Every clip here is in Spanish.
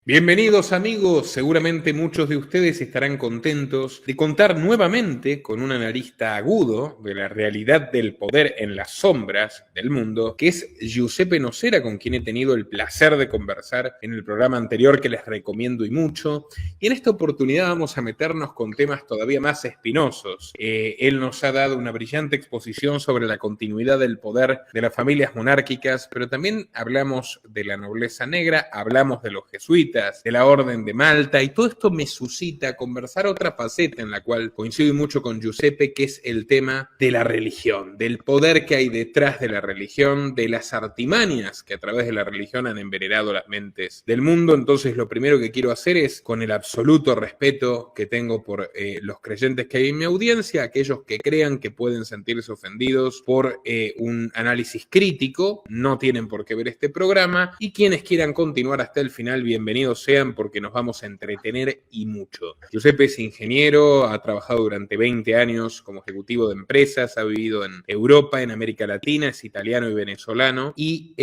Bienvenidos amigos, seguramente muchos de ustedes estarán contentos de contar nuevamente con un analista agudo de la realidad del poder en las sombras del mundo, que es Giuseppe Nocera, con quien he tenido el placer de conversar en el programa anterior que les recomiendo y mucho. Y en esta oportunidad vamos a meternos con temas todavía más espinosos. Él nos ha dado una brillante exposición sobre la continuidad del poder de las familias monárquicas, pero también hablamos de la nobleza negra, hablamos de los jesuitas, de la Orden de Malta, y todo esto me suscita conversar otra faceta en la cual coincido mucho con Giuseppe, que es el tema de la religión, del poder que hay detrás de la religión, de las artimañas que a través de la religión han envenenado las mentes del mundo. Entonces lo primero que quiero hacer es, con el absoluto respeto que tengo por los creyentes que hay en mi audiencia, aquellos que crean que pueden sentirse ofendidos por un análisis crítico, no tienen por qué ver este programa, y quienes quieran continuar hasta el final, bienvenidos sean, porque nos vamos a entretener y mucho. Giuseppe es ingeniero, ha trabajado durante 20 años como ejecutivo de empresas, ha vivido en Europa, en América Latina, es italiano y venezolano, y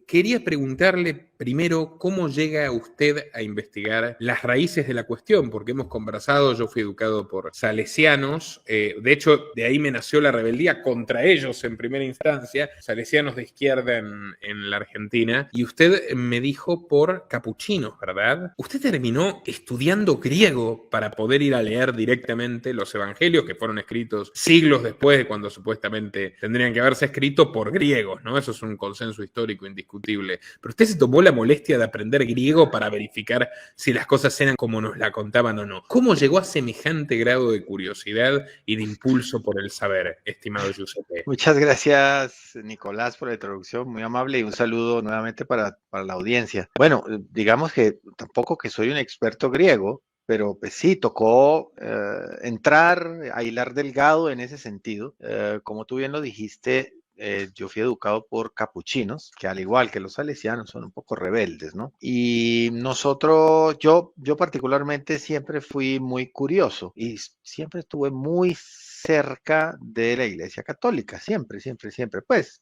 quería preguntarle primero cómo llega usted a investigar las raíces de la cuestión, porque hemos conversado, yo fui educado por salesianos, de hecho de ahí me nació la rebeldía contra ellos en primera instancia, salesianos de izquierda en la Argentina, y usted me dijo por capuchinos, ¿verdad? Usted terminó estudiando griego para poder ir a leer directamente los evangelios que fueron escritos siglos después de cuando supuestamente tendrían que haberse escrito por griegos, ¿no? Eso es un consenso histórico indiscutible. Pero usted se tomó la molestia de aprender griego para verificar si las cosas eran como nos la contaban o no. ¿Cómo llegó a semejante grado de curiosidad y de impulso por el saber, estimado Giuseppe? Muchas gracias, Nicolás, por la introducción, muy amable, y un saludo nuevamente para la audiencia. Bueno, digamos que tampoco que soy un experto griego, pero pues sí, tocó entrar a hilar delgado en ese sentido. Como tú bien lo dijiste, yo fui educado por capuchinos, que al igual que los salesianos son un poco rebeldes, ¿no? Y nosotros, yo particularmente siempre fui muy curioso y siempre estuve muy cerca de la Iglesia Católica, siempre, siempre, siempre. Pues,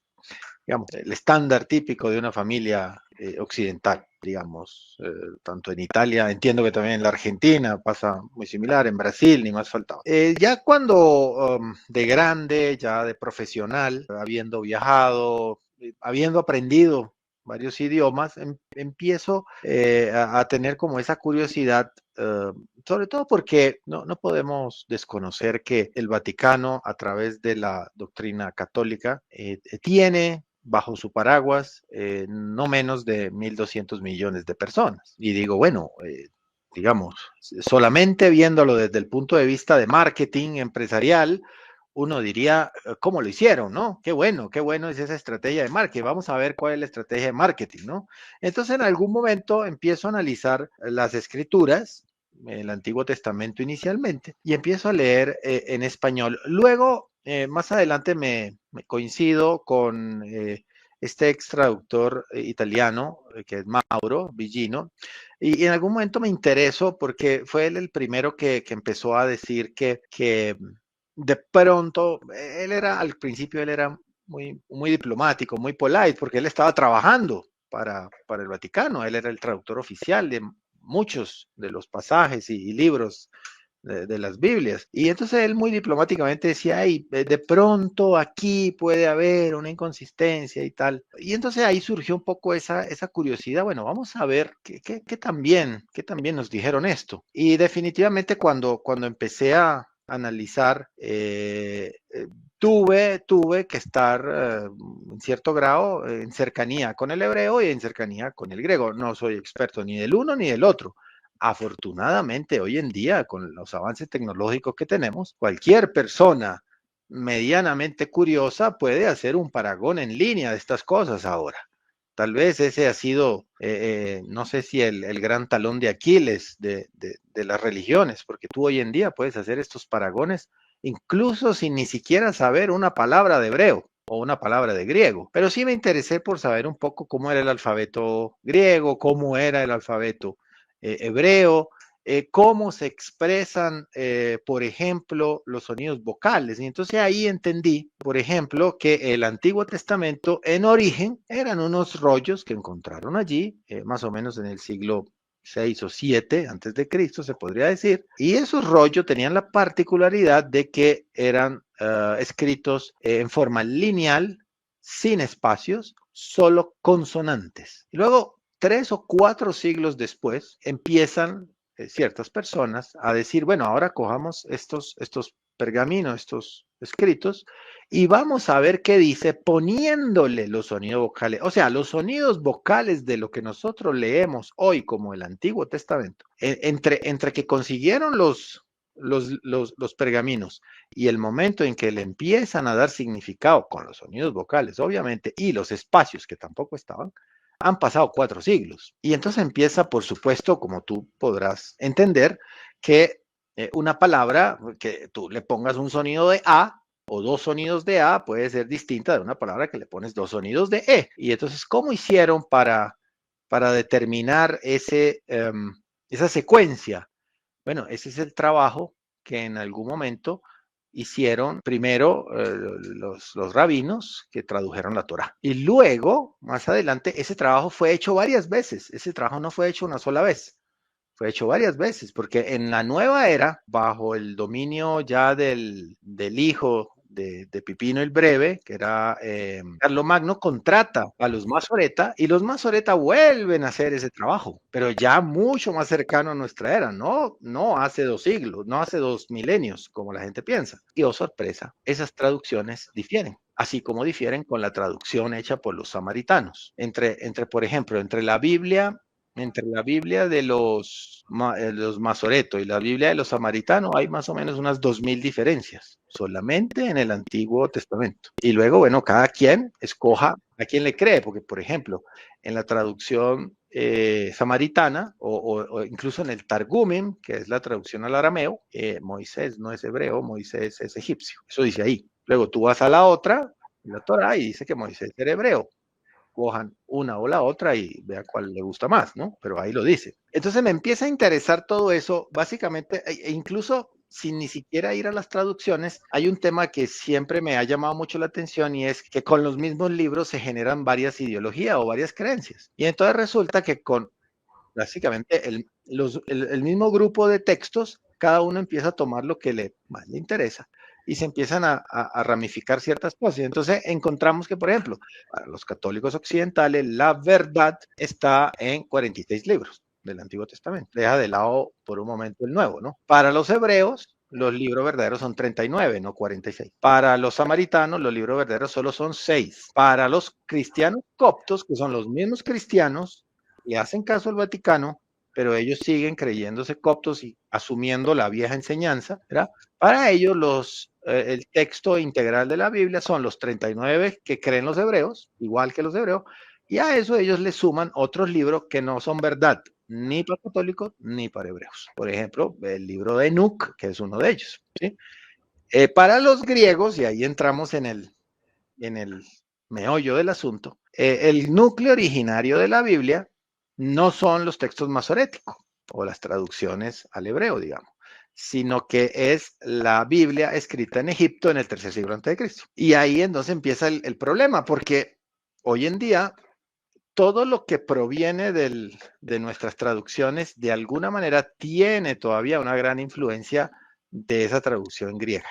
digamos, el estándar típico de una familia occidental, digamos, tanto en Italia, entiendo que también en la Argentina pasa muy similar, en Brasil, ni más faltaba. Ya cuando de grande, ya de profesional, habiendo viajado, habiendo aprendido varios idiomas, empiezo a tener como esa curiosidad, sobre todo porque no podemos desconocer que el Vaticano, a través de la doctrina católica, tiene bajo su paraguas no menos de 1.200 millones de personas. Y digo, bueno, digamos, solamente viéndolo desde el punto de vista de marketing empresarial, uno diría, ¿cómo lo hicieron, no? Qué bueno es esa estrategia de marketing. Vamos a ver cuál es la estrategia de marketing, ¿no? Entonces, en algún momento empiezo a analizar las escrituras, el Antiguo Testamento inicialmente, y empiezo a leer en español. Luego, más adelante me coincido con este ex traductor italiano, que es Mauro Vigino, y en algún momento me interesó porque fue él el primero que empezó a decir que de pronto, él era, al principio él era muy diplomático, muy polite, porque él estaba trabajando para el Vaticano, él era el traductor oficial de muchos de los pasajes y libros de las Biblias. Y entonces él muy diplomáticamente decía, ay, de pronto aquí puede haber una inconsistencia y tal. Y entonces ahí surgió un poco esa curiosidad, bueno, vamos a ver qué también nos dijeron esto. Y definitivamente cuando empecé a analizar, tuve que estar en cierto grado en cercanía con el hebreo y en cercanía con el griego. No soy experto ni del uno ni del otro. Afortunadamente, hoy en día, con los avances tecnológicos que tenemos, cualquier persona medianamente curiosa puede hacer un paragón en línea de estas cosas ahora. Tal vez ese ha sido, no sé si el gran talón de Aquiles de las religiones, porque tú hoy en día puedes hacer estos paragones incluso sin ni siquiera saber una palabra de hebreo o una palabra de griego. Pero sí me interesé por saber un poco cómo era el alfabeto griego, cómo era el alfabeto hebreo, cómo se expresan, por ejemplo, los sonidos vocales. Y entonces ahí entendí, por ejemplo, que el Antiguo Testamento en origen eran unos rollos que encontraron allí, más o menos en el siglo 6 o 7 antes de Cristo, se podría decir, y esos rollos tenían la particularidad de que eran escritos en forma lineal, sin espacios, solo consonantes. Y luego, 3 o 4 siglos después, empiezan ciertas personas a decir, bueno, ahora cojamos estos pergaminos, estos escritos, y vamos a ver qué dice poniéndole los sonidos vocales. O sea, los sonidos vocales de lo que nosotros leemos hoy como el Antiguo Testamento, entre que consiguieron los pergaminos y el momento en que le empiezan a dar significado con los sonidos vocales, obviamente, y los espacios que tampoco estaban, han pasado 4 siglos. Y entonces empieza, por supuesto, como tú podrás entender, que una palabra que tú le pongas un sonido de A o 2 sonidos de A puede ser distinta de una palabra que le pones 2 sonidos de E. Y entonces, ¿cómo hicieron para determinar esa secuencia? Bueno, ese es el trabajo que en algún momento hicieron primero los rabinos que tradujeron la Torá. Y luego, más adelante, ese trabajo fue hecho varias veces. Ese trabajo no fue hecho una sola vez. Fue hecho varias veces, porque en la nueva era, bajo el dominio ya del hijo de Pipino el Breve, que era Carlomagno, contrata a los Masoreta y los Masoreta vuelven a hacer ese trabajo, pero ya mucho más cercano a nuestra era, no hace 2 siglos, no hace 2 milenios, como la gente piensa. Y oh sorpresa, esas traducciones difieren, así como difieren con la traducción hecha por los samaritanos. Por ejemplo, entre la Biblia de los Masoreto y la Biblia de los samaritanos hay más o menos unas 2000 diferencias, solamente en el Antiguo Testamento. Y luego, bueno, cada quien escoja a quién le cree, porque, por ejemplo, en la traducción samaritana o incluso en el Targumim, que es la traducción al arameo, Moisés no es hebreo, Moisés es egipcio. Eso dice ahí. Luego tú vas a la otra, la Torá, y dice que Moisés era hebreo. Cojan una o la otra y vea cuál le gusta más, ¿no? Pero ahí lo dice. Entonces me empieza a interesar todo eso, básicamente, incluso sin ni siquiera ir a las traducciones, hay un tema que siempre me ha llamado mucho la atención y es que con los mismos libros se generan varias ideologías o varias creencias. Y entonces resulta que con básicamente el mismo grupo de textos, cada uno empieza a tomar lo que más le interesa y se empiezan a ramificar ciertas cosas. Y entonces encontramos que, por ejemplo, para los católicos occidentales, la verdad está en 46 libros del Antiguo Testamento. Deja de lado por un momento el Nuevo, ¿no? Para los hebreos, los libros verdaderos son 39, no 46. Para los samaritanos, los libros verdaderos solo son 6. Para los cristianos coptos, que son los mismos cristianos, le hacen caso al Vaticano, pero ellos siguen creyéndose coptos y asumiendo la vieja enseñanza, ¿verdad? Para ellos el texto integral de la Biblia son los 39 que creen los hebreos, igual que los hebreos, y a eso ellos le suman otros libros que no son verdad, ni para católicos ni para hebreos. Por ejemplo, el libro de Enoch, que es uno de ellos, ¿sí? Para los griegos, y ahí entramos en el meollo del asunto, el núcleo originario de la Biblia no son los textos masoréticos o las traducciones al hebreo, digamos, sino que es la Biblia escrita en Egipto en el 3er siglo a.C. Y ahí entonces empieza el problema, porque hoy en día todo lo que proviene de nuestras traducciones de alguna manera tiene todavía una gran influencia de esa traducción griega.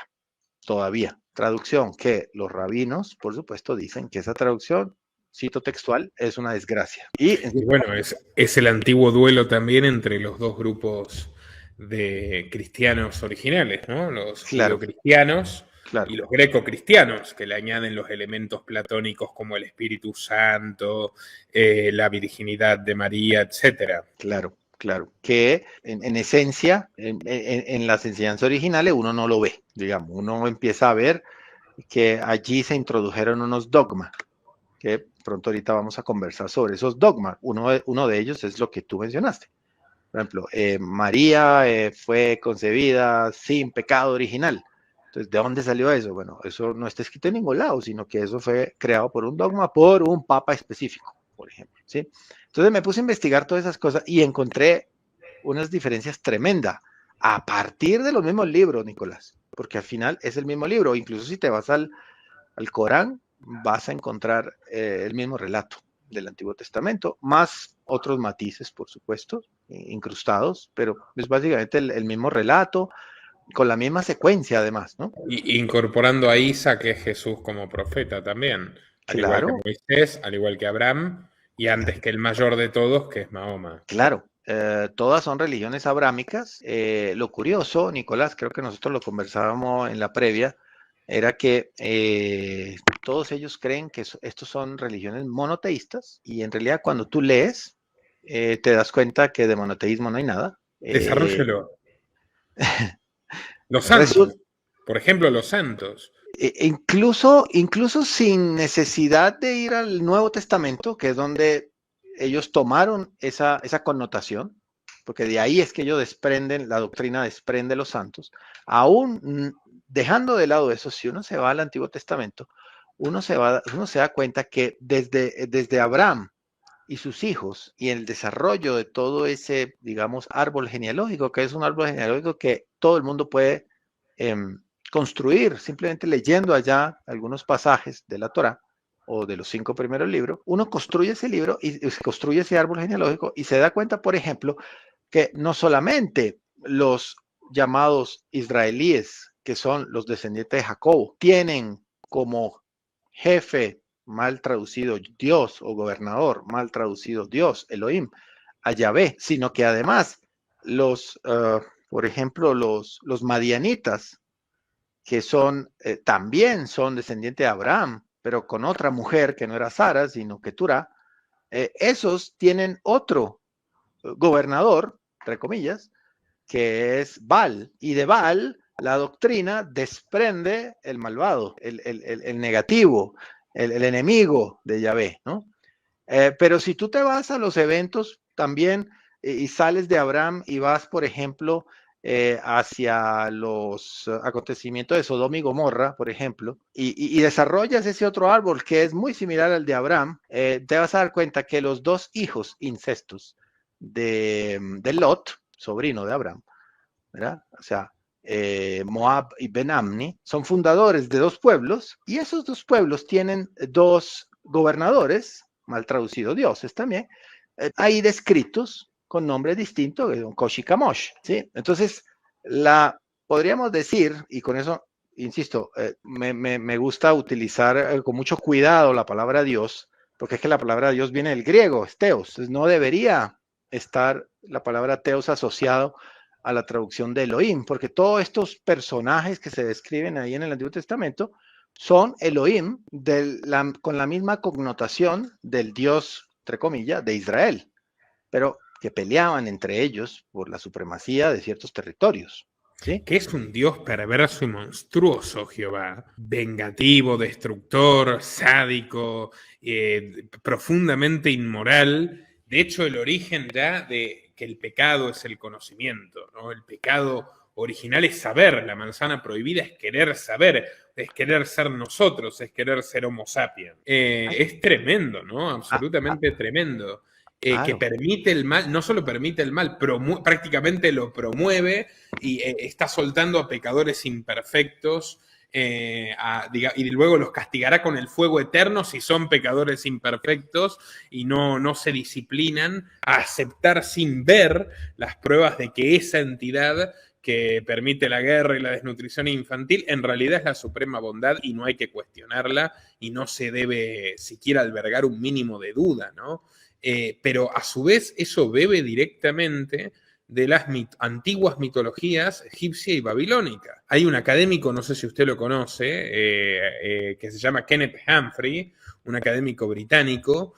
Todavía. Traducción que los rabinos, por supuesto, dicen que esa traducción, cito textual, es una desgracia. Y bueno, es el antiguo duelo también entre los dos grupos de cristianos originales, ¿no? Los judeocristianos y los grecocristianos, que le añaden los elementos platónicos como el Espíritu Santo, la virginidad de María, etc. Claro, que en esencia, en las enseñanzas originales uno no lo ve, digamos, uno empieza a ver que allí se introdujeron unos dogmas, que pronto ahorita vamos a conversar sobre esos dogmas. Uno de ellos es lo que tú mencionaste. Por ejemplo, María fue concebida sin pecado original. Entonces, ¿de dónde salió eso? Bueno, eso no está escrito en ningún lado, sino que eso fue creado por un dogma, por un papa específico, por ejemplo, ¿sí? Entonces me puse a investigar todas esas cosas y encontré unas diferencias tremendas a partir de los mismos libros, Nicolás, porque al final es el mismo libro. Incluso si te vas al Corán, vas a encontrar el mismo relato del Antiguo Testamento, más otros matices, por supuesto, incrustados, pero es básicamente el mismo relato, con la misma secuencia además, ¿no? Y incorporando a Isa, que es Jesús como profeta también, al igual que Claro, Moisés, al igual que Abraham, y antes que el mayor de todos, que es Mahoma. claro. Todas son religiones abrámicas. Lo curioso, Nicolás, creo que nosotros lo conversábamos en la previa, era que todos ellos creen que estos son religiones monoteístas y en realidad cuando tú lees te das cuenta que de monoteísmo no hay nada. Desarrollelo. Los Resulta, santos, por ejemplo, los santos. incluso sin necesidad de ir al Nuevo Testamento, que es donde ellos tomaron esa connotación, porque de ahí es que ellos desprenden, la doctrina desprende los santos, aún dejando de lado eso, si uno se va al Antiguo Testamento, uno se da cuenta que desde Abraham y sus hijos y el desarrollo de todo ese, digamos, árbol genealógico, que es un árbol genealógico que todo el mundo puede construir, simplemente leyendo allá algunos pasajes de la Torá o de los 5 primeros libros, uno construye ese libro y se construye ese árbol genealógico y se da cuenta, por ejemplo, que no solamente los llamados israelíes, que son los descendientes de Jacob, tienen como jefe, mal traducido Dios, o gobernador, mal traducido Dios, Elohim, a Yahvé, sino que además por ejemplo, los madianitas, que también son descendientes de Abraham, pero con otra mujer que no era Sara, sino que Turá, esos tienen otro gobernador, entre comillas, que es Baal, y de Baal la doctrina desprende el malvado, el negativo, el enemigo de Yahvé, ¿no? Pero si tú te vas a los eventos también y sales de Abraham y vas, por ejemplo, hacia los acontecimientos de Sodoma y Gomorra, por ejemplo, y desarrollas ese otro árbol que es muy similar al de Abraham, te vas a dar cuenta que los dos hijos incestos de Lot, sobrino de Abraham, ¿verdad? O sea, Moab y Ben-Amni, son fundadores de dos pueblos y esos dos pueblos tienen dos gobernadores, mal traducido dioses también, ahí descritos con nombres distintos, Kosh y Kamosh, ¿sí? Entonces, podríamos decir, y con eso, insisto, me gusta utilizar con mucho cuidado la palabra Dios, porque es que la palabra Dios viene del griego, es teos, no debería estar la palabra teos asociado a la traducción de Elohim, porque todos estos personajes que se describen ahí en el Antiguo Testamento son Elohim con la misma connotación del Dios, entre comillas, de Israel, pero que peleaban entre ellos por la supremacía de ciertos territorios. ¿Sí? Que es un Dios perverso y monstruoso, Jehová, vengativo, destructor, sádico, profundamente inmoral. De hecho, el origen ya de que el pecado es el conocimiento, ¿no? El pecado original es saber, la manzana prohibida es querer saber, es querer ser nosotros, es querer ser Homo sapiens. Es tremendo, ¿no? Absolutamente tremendo. Que Claro. permite el mal, no solo permite el mal, prácticamente lo promueve y está soltando a pecadores imperfectos y luego los castigará con el fuego eterno si son pecadores imperfectos y no se disciplinan a aceptar sin ver las pruebas de que esa entidad que permite la guerra y la desnutrición infantil en realidad es la suprema bondad y no hay que cuestionarla y no se debe siquiera albergar un mínimo de duda, ¿no? Pero a su vez eso bebe directamente de las antiguas mitologías egipcia y babilónica. Hay un académico, no sé si usted lo conoce, que se llama Kenneth Humphrey, un académico británico,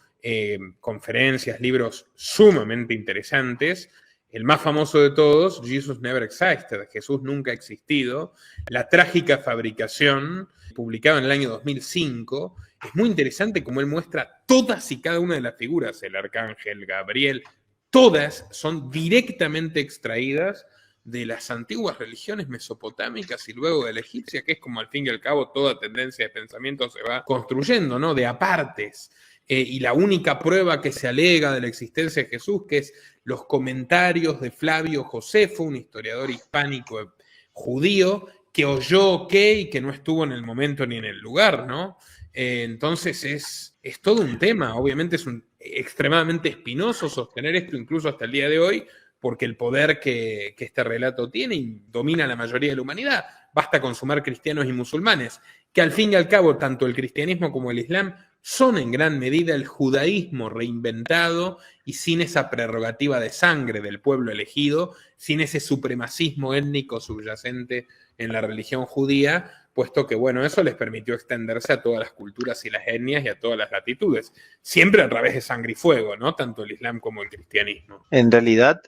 conferencias, libros sumamente interesantes. El más famoso de todos, Jesus Never Existed, Jesús nunca ha existido, la trágica fabricación, publicado en el año 2005. Es muy interesante como él muestra todas y cada una de las figuras, el arcángel Gabriel, todas son directamente extraídas de las antiguas religiones mesopotámicas y luego de la egipcia, que es como al fin y al cabo toda tendencia de pensamiento se va construyendo, ¿no? De apartes. Y la única prueba que se alega de la existencia de Jesús, que es los comentarios de Flavio Josefo, un historiador hispánico judío, que oyó y que no estuvo en el momento ni en el lugar, ¿no? Entonces es todo un tema. Obviamente es extremadamente espinoso sostener esto incluso hasta el día de hoy, porque el poder que este relato tiene y domina la mayoría de la humanidad. Basta con sumar cristianos y musulmanes, que al fin y al cabo tanto el cristianismo como el islam son en gran medida el judaísmo reinventado y sin esa prerrogativa de sangre del pueblo elegido, sin ese supremacismo étnico subyacente en la religión judía, puesto que, bueno, eso les permitió extenderse a todas las culturas y las etnias y a todas las latitudes, siempre a través de sangre y fuego, ¿no? Tanto el islam como el cristianismo. En realidad,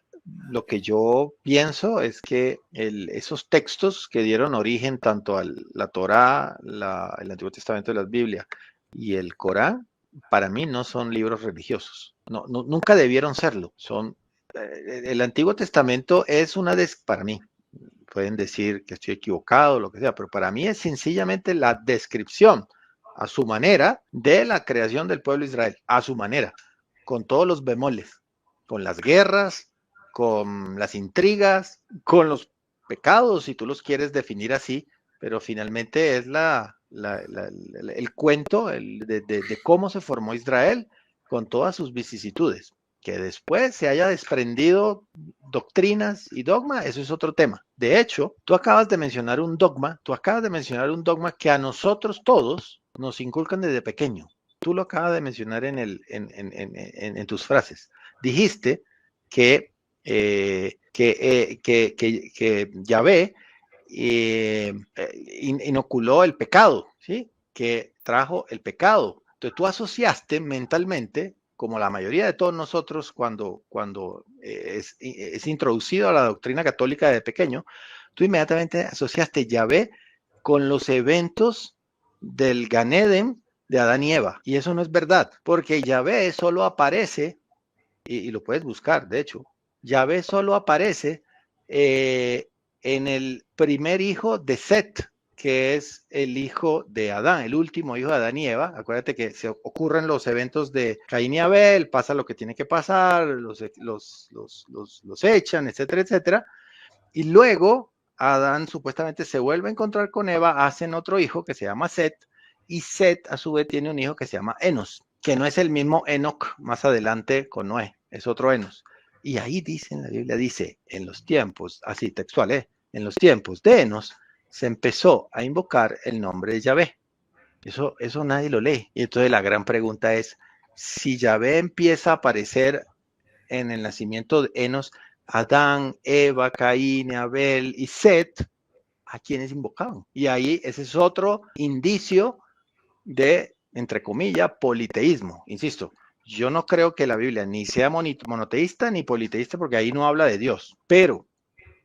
lo que yo pienso es que esos textos que dieron origen tanto a la Torá, el Antiguo Testamento de la Biblia y el Corán, para mí no son libros religiosos. Nunca debieron serlo. El Antiguo Testamento es para mí, pueden decir que estoy equivocado, lo que sea, pero para mí es sencillamente la descripción a su manera de la creación del pueblo de Israel, a su manera, con todos los bemoles, con las guerras, con las intrigas, con los pecados, si tú los quieres definir así, pero finalmente es el cuento de cómo se formó Israel con todas sus vicisitudes. Que después se haya desprendido doctrinas y dogma, eso es otro tema. De hecho, tú acabas de mencionar un dogma que a nosotros todos nos inculcan desde pequeño. Tú lo acabas de mencionar en tus frases. Dijiste que Yahvé inoculó el pecado, ¿sí? Que trajo el pecado. Entonces tú asociaste mentalmente, como la mayoría de todos nosotros cuando es introducido a la doctrina católica de pequeño, tú inmediatamente asociaste Yahvé con los eventos del Gan Eden de Adán y Eva. Y eso no es verdad, porque Yahvé solo aparece, y lo puedes buscar, de hecho, Yahvé solo aparece en el primer hijo de Set, que es el hijo de Adán, el último hijo de Adán y Eva. Acuérdate que se ocurren los eventos de Caín y Abel, pasa lo que tiene que pasar, los echan, etcétera, etcétera. Y luego Adán supuestamente se vuelve a encontrar con Eva, hacen otro hijo que se llama Set, y Set a su vez tiene un hijo que se llama Enos, que no es el mismo Enoch más adelante con Noé, es otro Enos. Y ahí dice, en la Biblia dice, en los tiempos, así textual, en los tiempos de Enos, se empezó a invocar el nombre de Yahvé. Eso nadie lo lee. Y entonces la gran pregunta es, si Yahvé empieza a aparecer en el nacimiento de Enos, Adán, Eva, Caín, Abel y Set, ¿a quiénes invocaban? Y ahí ese es otro indicio de, entre comillas, politeísmo. Insisto, yo no creo que la Biblia ni sea monoteísta ni politeísta porque ahí no habla de Dios, pero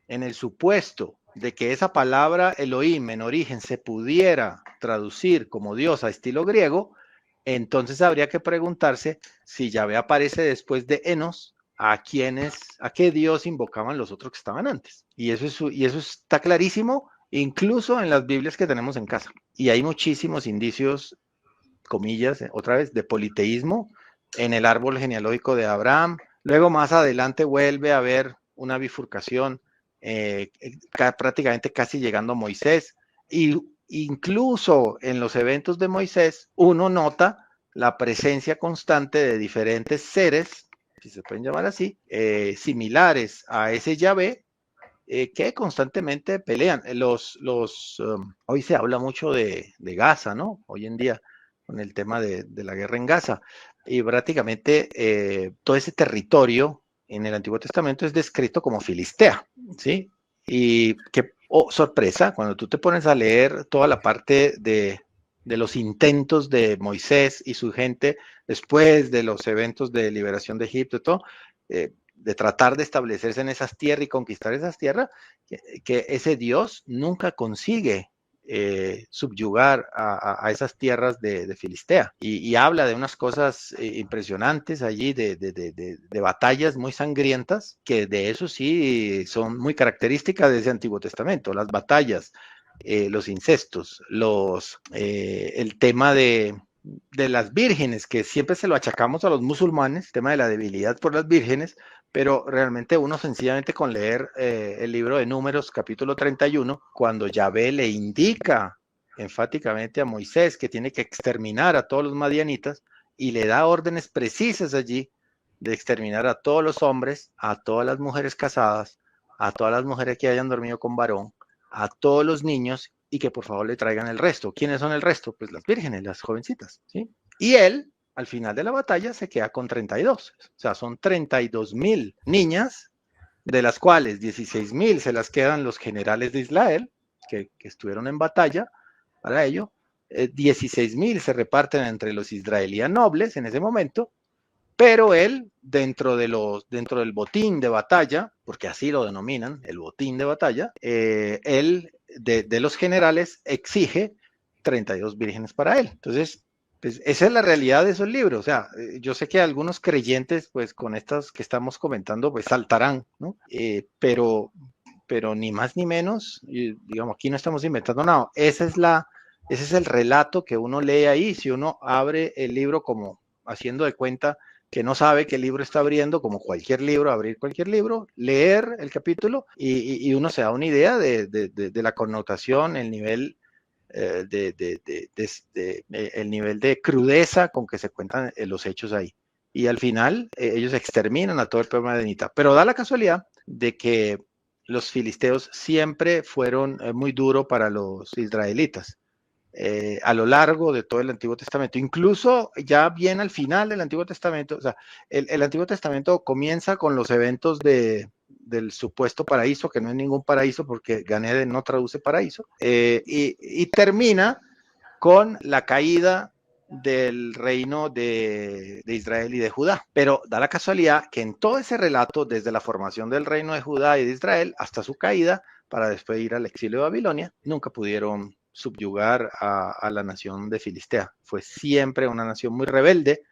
en el supuesto de que esa palabra Elohim en origen se pudiera traducir como Dios a estilo griego, entonces habría que preguntarse si Yahvé aparece después de Enos, a qué Dios invocaban los otros que estaban antes. Y eso está clarísimo, incluso en las Biblias que tenemos en casa. Y hay muchísimos indicios, comillas, otra vez, de politeísmo en el árbol genealógico de Abraham. Luego más adelante vuelve a haber una bifurcación prácticamente casi llegando a Moisés, y incluso en los eventos de Moisés uno nota la presencia constante de diferentes seres, si se pueden llamar así, similares a ese Yahvé, que constantemente pelean. Hoy se habla mucho de Gaza, ¿no? Hoy en día, con el tema de la guerra en Gaza, y prácticamente todo ese territorio en el Antiguo Testamento es descrito como Filistea, ¿sí? Y qué sorpresa, cuando tú te pones a leer toda la parte de los intentos de Moisés y su gente después de los eventos de liberación de Egipto y todo, de tratar de establecerse en esas tierras y conquistar esas tierras, que ese Dios nunca consigue subyugar a esas tierras de Filistea, y habla de unas cosas impresionantes allí, de batallas muy sangrientas, que de eso sí son muy características de ese Antiguo Testamento, las batallas, los incestos, el tema de las vírgenes, que siempre se lo achacamos a los musulmanes, el tema de la debilidad por las vírgenes, pero realmente uno sencillamente con leer el libro de Números, capítulo 31, cuando Yahvé le indica enfáticamente a Moisés, que tiene que exterminar a todos los madianitas, y le da órdenes precisas allí de exterminar a todos los hombres, a todas las mujeres casadas, a todas las mujeres que hayan dormido con varón, a todos los niños, y que por favor le traigan el resto. ¿Quiénes son el resto? Pues las vírgenes, las jovencitas, ¿sí? Y él, al final de la batalla, se queda con 32. O sea, son 32,000 niñas, de las cuales 16,000 se las quedan los generales de Israel, que estuvieron en batalla para ello. 16,000 se reparten entre los israelíes nobles en ese momento, pero él, dentro del botín de batalla, porque así lo denominan, el botín de batalla, él, de los generales, exige 32 vírgenes para él. Entonces, pues esa es la realidad de esos libros. O sea, yo sé que algunos creyentes, pues con estas que estamos comentando, pues saltarán, ¿no? Pero ni más ni menos, digamos, aquí no estamos inventando nada. Ese es el relato que uno lee ahí. Si uno abre el libro como haciendo de cuenta que no sabe qué libro está abriendo, como cualquier libro, abrir cualquier libro, leer el capítulo y uno se da una idea de la connotación, el nivel el nivel de crudeza con que se cuentan los hechos ahí. Y al final ellos exterminan a todo el pueblo madianita. Pero da la casualidad de que los filisteos siempre fueron muy duros para los israelitas. A lo largo de todo el Antiguo Testamento, incluso ya bien al final del Antiguo Testamento, o sea, el Antiguo Testamento comienza con los eventos del supuesto paraíso, que no es ningún paraíso porque Ganeden no traduce paraíso, y termina con la caída del reino de Israel y de Judá. Pero da la casualidad que en todo ese relato, desde la formación del reino de Judá y de Israel hasta su caída, para después ir al exilio de Babilonia, nunca pudieron subyugar a la nación de Filistea. Fue siempre una nación muy rebelde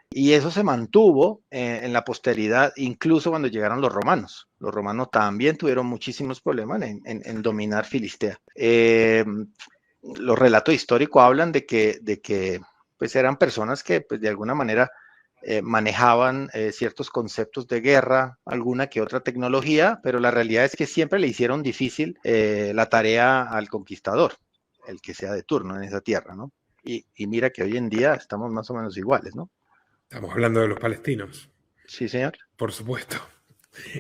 y eso se mantuvo en la posteridad, incluso cuando llegaron los romanos. Los romanos también tuvieron muchísimos problemas en dominar Filistea. Los relatos históricos hablan de que pues eran personas que pues, de alguna manera manejaban ciertos conceptos de guerra, alguna que otra tecnología, pero la realidad es que siempre le hicieron difícil la tarea al conquistador, el que sea de turno en esa tierra, ¿no? Y mira que hoy en día estamos más o menos iguales, ¿no? Estamos hablando de los palestinos. Sí, señor. Por supuesto.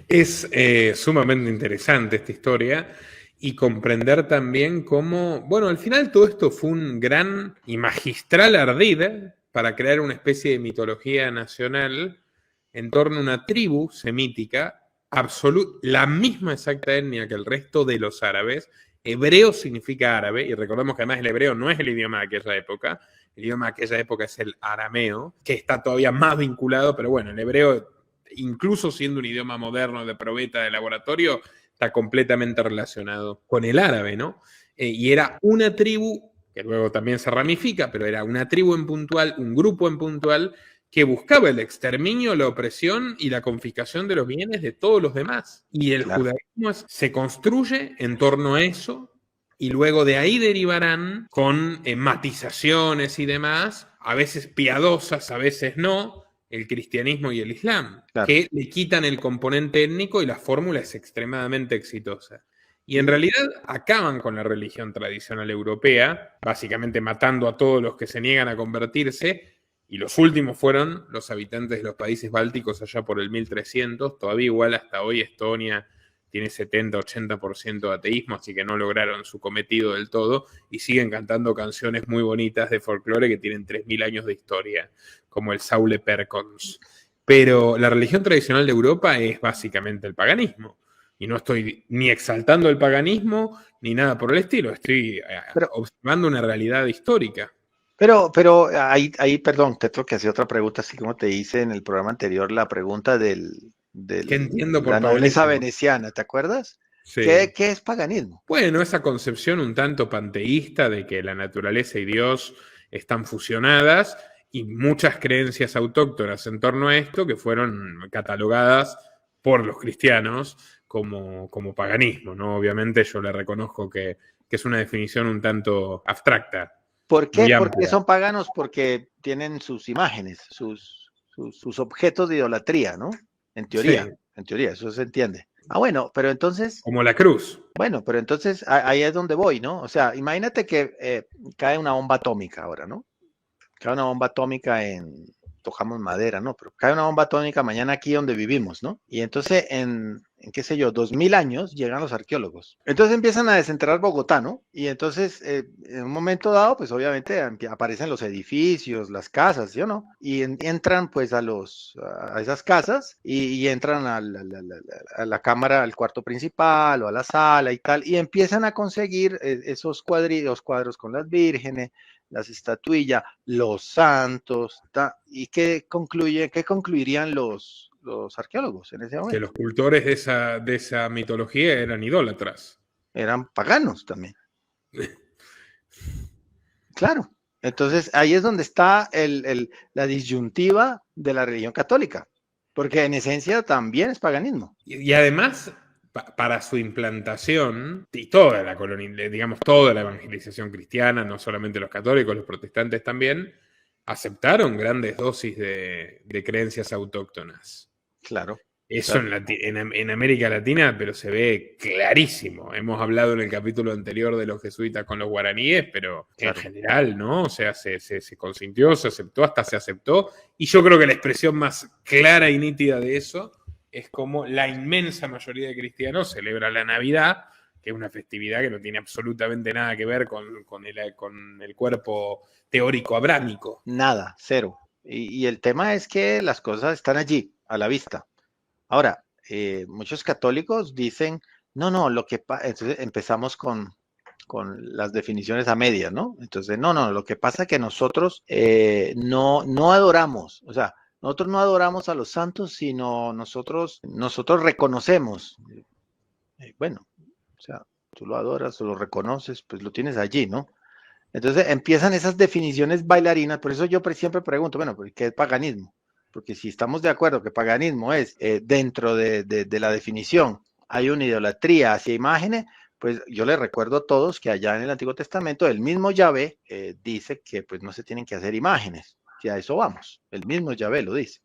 Es sumamente interesante esta historia y comprender también cómo, bueno, al final todo esto fue un gran y magistral ardid para crear una especie de mitología nacional en torno a una tribu semítica, la misma exacta etnia que el resto de los árabes. Hebreo significa árabe, y recordemos que además el hebreo no es el idioma de aquella época, el idioma de aquella época es el arameo, que está todavía más vinculado, pero bueno, el hebreo, incluso siendo un idioma moderno de probeta de laboratorio, está completamente relacionado con el árabe, ¿no? Y era una tribu, que luego también se ramifica, pero era una tribu en puntual, un grupo en puntual, que buscaba el exterminio, la opresión y la confiscación de los bienes de todos los demás. Y el judaísmo se construye en torno a eso, y luego de ahí derivarán con matizaciones y demás, a veces piadosas, a veces no, el cristianismo y el islam, que le quitan el componente étnico y la fórmula es extremadamente exitosa. Y en realidad acaban con la religión tradicional europea, básicamente matando a todos los que se niegan a convertirse, y los últimos fueron los habitantes de los países bálticos allá por el 1300, todavía igual hasta hoy Estonia tiene 70-80% de ateísmo, así que no lograron su cometido del todo y siguen cantando canciones muy bonitas de folclore que tienen 3000 años de historia, como el Saule Perkons. Pero la religión tradicional de Europa es básicamente el paganismo. Y no estoy ni exaltando el paganismo ni nada por el estilo, estoy observando una realidad histórica. Pero ahí, perdón, te tengo que hacer otra pregunta, así como te hice en el programa anterior, la pregunta de la nobleza veneciana, ¿te acuerdas? Sí. ¿Qué es paganismo? Bueno, esa concepción un tanto panteísta de que la naturaleza y Dios están fusionadas y muchas creencias autóctonas en torno a esto que fueron catalogadas por los cristianos como paganismo, ¿no? Obviamente yo le reconozco que es una definición un tanto abstracta. ¿Por qué? Porque son paganos, porque tienen sus imágenes, sus objetos de idolatría, ¿no? En teoría, eso se entiende. Ah, bueno, pero entonces, como la cruz. bueno, pero entonces ahí es donde voy, ¿no? O sea, imagínate que cae una bomba atómica ahora, ¿no? Cae una bomba atómica tocamos madera, ¿no? Pero cae una bomba atómica mañana aquí donde vivimos, ¿no? Y entonces en qué sé yo, 2000 años llegan los arqueólogos. Entonces empiezan a desenterrar Bogotá, ¿no? Y entonces en un momento dado, pues obviamente aparecen los edificios, las casas, ¿sí o no? Y entran pues a esas casas y entran a la cámara, al cuarto principal o a la sala y tal, y empiezan a conseguir esos cuadros con las vírgenes, las estatuillas, los santos, ¿y qué concluirían los arqueólogos en ese Que momento? los cultores de esa mitología eran idólatras. Eran paganos también, claro. Entonces ahí es donde está la disyuntiva de la religión católica, porque en esencia también es paganismo. Y además, para su implantación y toda la colonia, digamos, toda la evangelización cristiana, no solamente los católicos, los protestantes también, aceptaron grandes dosis de creencias autóctonas. Claro, Eso claro. en América Latina, pero se ve clarísimo. Hemos hablado en el capítulo anterior de los jesuitas con los guaraníes, pero en Claro. general, ¿no? O sea, se consintió, se aceptó, hasta se aceptó. Y yo creo que la expresión más clara y nítida de eso es como la inmensa mayoría de cristianos celebra la Navidad, que es una festividad que no tiene absolutamente nada que ver con el cuerpo teórico abrámico. Nada, cero. Y el tema es que las cosas están allí, a la vista. Ahora, muchos católicos dicen, no, no, entonces empezamos con las definiciones a medias, ¿no? Entonces, no, no, lo que pasa es que nosotros no adoramos, o sea, nosotros no adoramos a los santos, sino nosotros reconocemos. Bueno, o sea, tú lo adoras o lo reconoces, pues lo tienes allí, ¿no? Entonces empiezan esas definiciones bailarinas, por eso yo siempre pregunto, bueno, ¿qué es paganismo? Porque si estamos de acuerdo que paganismo es dentro de la definición, hay una idolatría hacia imágenes, pues yo les recuerdo a todos que allá en el Antiguo Testamento el mismo Yahvé dice que pues no se tienen que hacer imágenes, si a eso vamos, el mismo Yahvé lo dice.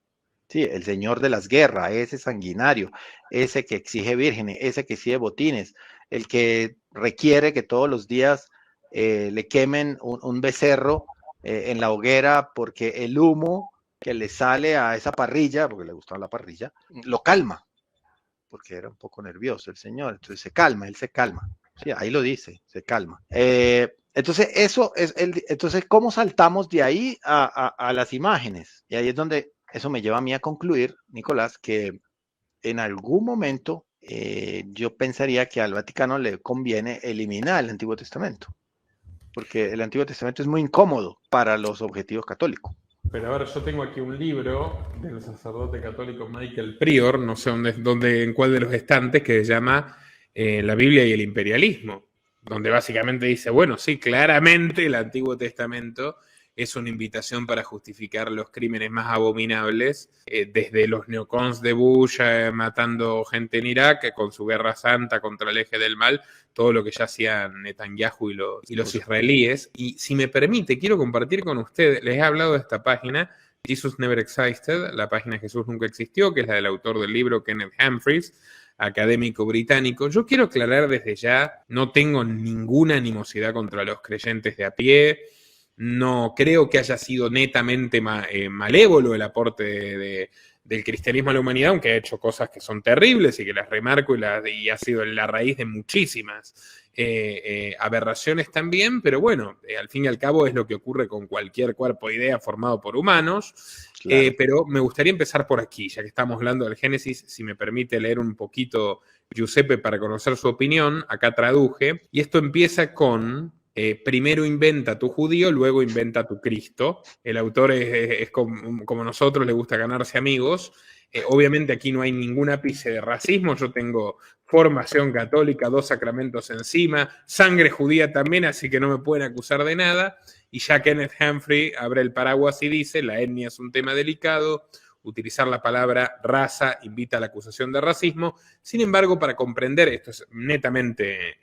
Sí, el señor de las guerras, ese sanguinario, ese que exige vírgenes, ese que exige botines, el que requiere que todos los días le quemen un becerro en la hoguera porque el humo que le sale a esa parrilla, porque le gustaba la parrilla, lo calma, porque era un poco nervioso el señor, entonces se calma, él se calma. Sí, ahí lo dice, se calma. Entonces, entonces, ¿cómo saltamos de ahí a las imágenes? Y ahí es donde eso me lleva a mí a concluir, Nicolás, que en algún momento yo pensaría que al Vaticano le conviene eliminar el Antiguo Testamento, porque el Antiguo Testamento es muy incómodo para los objetivos católicos. Pero a ver, yo tengo aquí un libro del sacerdote católico Michael Prior, no sé en cuál de los estantes, que se llama La Biblia y el imperialismo, donde básicamente dice, bueno, sí, claramente el Antiguo Testamento es una invitación para justificar los crímenes más abominables, desde los neocons de Bush matando gente en Irak, con su guerra santa contra el eje del mal, todo lo que ya hacían Netanyahu y los israelíes. Y si me permite, quiero compartir con ustedes, les he hablado de esta página, Jesus Never Existed, la página Jesús Nunca Existió, que es la del autor del libro Kenneth Humphreys, académico británico. Yo quiero aclarar desde ya, no tengo ninguna animosidad contra los creyentes de a pie, no creo que haya sido netamente malévolo el aporte del cristianismo a la humanidad, aunque ha hecho cosas que son terribles y que las remarco y ha sido la raíz de muchísimas aberraciones también, pero bueno, al fin y al cabo es lo que ocurre con cualquier cuerpo de idea formado por humanos. Claro. Pero me gustaría empezar por aquí, ya que estamos hablando del Génesis, si me permite leer un poquito Giuseppe para conocer su opinión, acá traduje, y esto empieza con primero inventa tu judío, luego inventa tu Cristo. El autor es como nosotros, le gusta ganarse amigos. Obviamente aquí no hay ningún ápice de racismo, yo tengo formación católica, 2 sacramentos encima, sangre judía también, así que no me pueden acusar de nada. Y ya Kenneth Humphrey abre el paraguas y dice, la etnia es un tema delicado, utilizar la palabra raza invita a la acusación de racismo. Sin embargo, para comprender, esto es netamente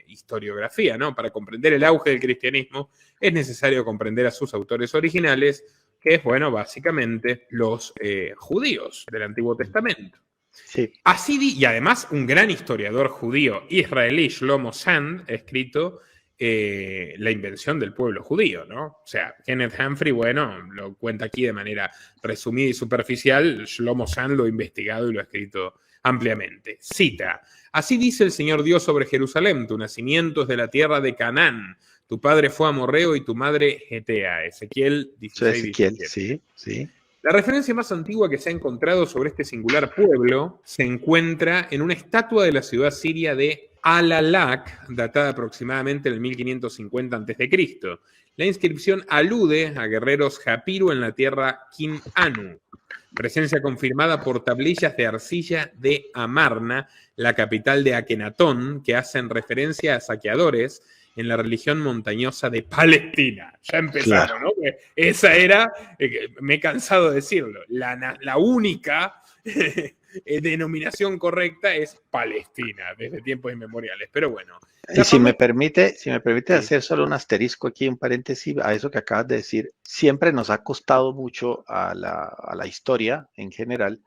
historiografía, ¿no? Para comprender el auge del cristianismo es necesario comprender a sus autores originales, que es, bueno, básicamente los judíos del Antiguo Testamento. Sí, Y además un gran historiador judío israelí, Shlomo Sand, ha escrito La invención del pueblo judío, ¿no? O sea, Kenneth Humphrey, bueno, lo cuenta aquí de manera resumida y superficial. Shlomo Sand lo ha investigado y lo ha escrito ampliamente. Cita: así dice el Señor Dios sobre Jerusalén: tu nacimiento es de la tierra de Canaán, tu padre fue amorreo y tu madre Getea. Ezequiel soy 16, Ezequiel, 17. sí, sí. La referencia más antigua que se ha encontrado sobre este singular pueblo se encuentra en una estatua de la ciudad siria de Al-Alaq, datada aproximadamente en el 1550 a.C. La inscripción alude a guerreros Japiru en la tierra Kin-Anu, presencia confirmada por tablillas de arcilla de Amarna, la capital de Akenatón, que hacen referencia a saqueadores en la religión montañosa de Palestina. Ya empezamos, Claro. ¿no? Esa era, me he cansado de decirlo, la única denominación correcta es Palestina, desde tiempos inmemoriales. Pero bueno, Y la famosa... si me permite Sí. hacer solo un asterisco aquí, un paréntesis a eso que acabas de decir, siempre nos ha costado mucho a la historia en general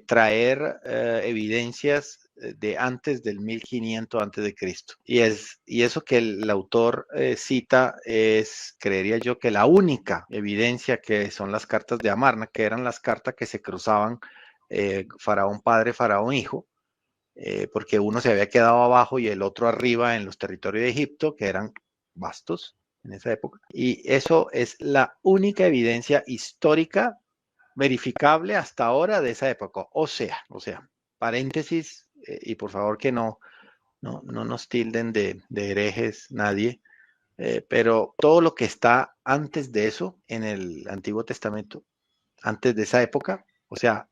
traer evidencias de antes del 1500 antes de Cristo. Y eso que el autor cita es, creería yo, que la única evidencia que son las cartas de Amarna, que eran las cartas que se cruzaban faraón padre, faraón hijo, porque uno se había quedado abajo y el otro arriba en los territorios de Egipto, que eran vastos en esa época. Y eso es la única evidencia histórica verificable hasta ahora de esa época. O sea, paréntesis, y por favor que no nos tilden de herejes nadie, pero todo lo que está antes de eso en el Antiguo Testamento, antes de esa época, o sea,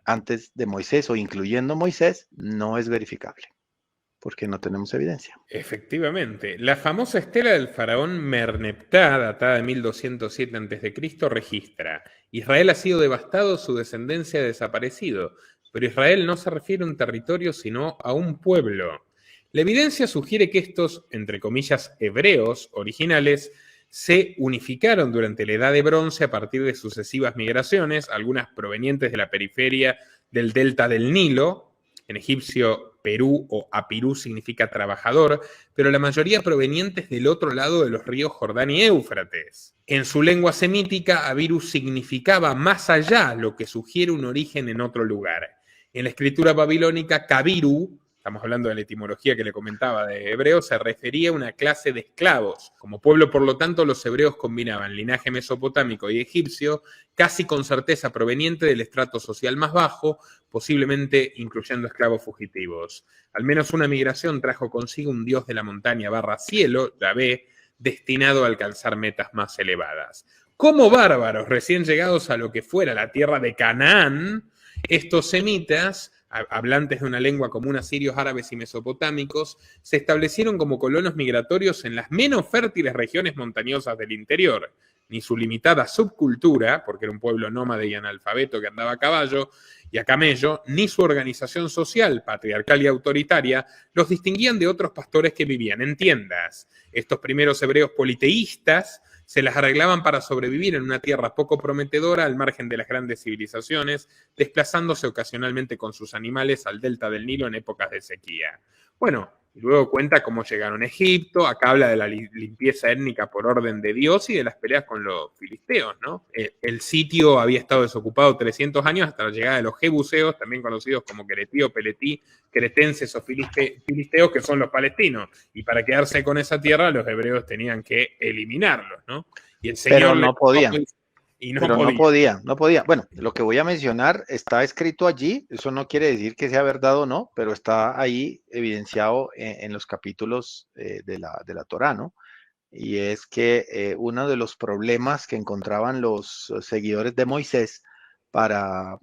antes de Moisés o incluyendo Moisés, no es verificable, porque no tenemos evidencia. Efectivamente, la famosa estela del faraón Merneptah, datada de 1207 a.C., registra: Israel ha sido devastado, su descendencia ha desaparecido, pero Israel no se refiere a un territorio sino a un pueblo. La evidencia sugiere que estos, entre comillas, hebreos originales se unificaron durante la Edad de Bronce a partir de sucesivas migraciones, algunas provenientes de la periferia del delta del Nilo. En egipcio, Perú o Apirú significa trabajador, pero la mayoría provenientes del otro lado de los ríos Jordán y Éufrates. En su lengua semítica, Abiru significaba más allá, lo que sugiere un origen en otro lugar. En la escritura babilónica, Kabiru, estamos hablando de la etimología que le comentaba de hebreo, se refería a una clase de esclavos. Como pueblo, por lo tanto, los hebreos combinaban linaje mesopotámico y egipcio, casi con certeza proveniente del estrato social más bajo, posiblemente incluyendo esclavos fugitivos. Al menos una migración trajo consigo un dios de la montaña barra cielo, Yahvé, destinado a alcanzar metas más elevadas. Como bárbaros recién llegados a lo que fuera la tierra de Canaán, estos semitas, hablantes de una lengua común a sirios, árabes y mesopotámicos, se establecieron como colonos migratorios en las menos fértiles regiones montañosas del interior. Ni su limitada subcultura, porque era un pueblo nómade y analfabeto que andaba a caballo y a camello, ni su organización social, patriarcal y autoritaria, los distinguían de otros pastores que vivían en tiendas. Estos primeros hebreos politeístas se las arreglaban para sobrevivir en una tierra poco prometedora al margen de las grandes civilizaciones, desplazándose ocasionalmente con sus animales al delta del Nilo en épocas de sequía. Bueno, y luego cuenta cómo llegaron a Egipto, acá habla de la limpieza étnica por orden de Dios y de las peleas con los filisteos, ¿no? El sitio había estado desocupado 300 años hasta la llegada de los jebuseos, también conocidos como queretí peletí, cretenses o filisteos, que son los palestinos. Y para quedarse con esa tierra, los hebreos tenían que eliminarlos, ¿no? Y el Señor Pero no podían. y no Pero podía. no podía. Bueno, lo que voy a mencionar está escrito allí, eso no quiere decir que sea verdad o no, pero está ahí evidenciado en los capítulos de la Torá, ¿no? Y es que uno de los problemas que encontraban los seguidores de Moisés para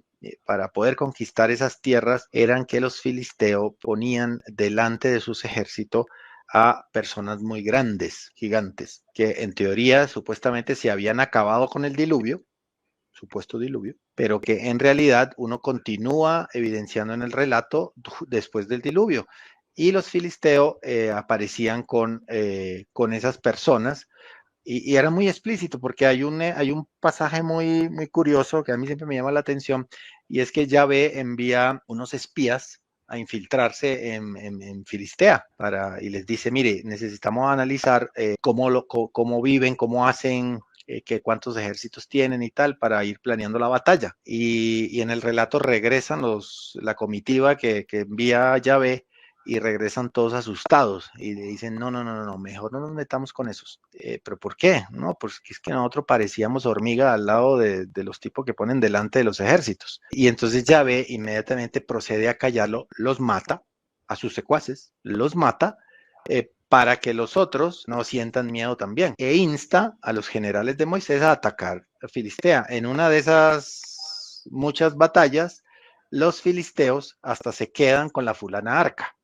poder conquistar esas tierras eran que los filisteos ponían delante de sus ejércitos a personas muy grandes, gigantes, que en teoría supuestamente se habían acabado con el diluvio, supuesto diluvio, pero que en realidad uno continúa evidenciando en el relato después del diluvio. Y los filisteos aparecían con esas personas y era muy explícito porque hay un pasaje muy curioso que a mí siempre me llama la atención y es que Yahvé envía unos espías a infiltrarse en Filistea y les dice, mire, necesitamos analizar cómo viven, cómo hacen, cuántos ejércitos tienen y tal, para ir planeando la batalla. Y en el relato regresan la comitiva que envía Yahvé, y regresan todos asustados y le dicen, no, mejor no nos metamos con esos. ¿Pero por qué? No, pues es que nosotros parecíamos hormiga al lado de los tipos que ponen delante de los ejércitos. Y entonces Yahvé inmediatamente procede a callarlo, los mata, a sus secuaces, los mata, para que los otros no sientan miedo también. E insta a los generales de Moisés a atacar a Filistea. En una de esas muchas batallas, los filisteos hasta se quedan con la fulana arca,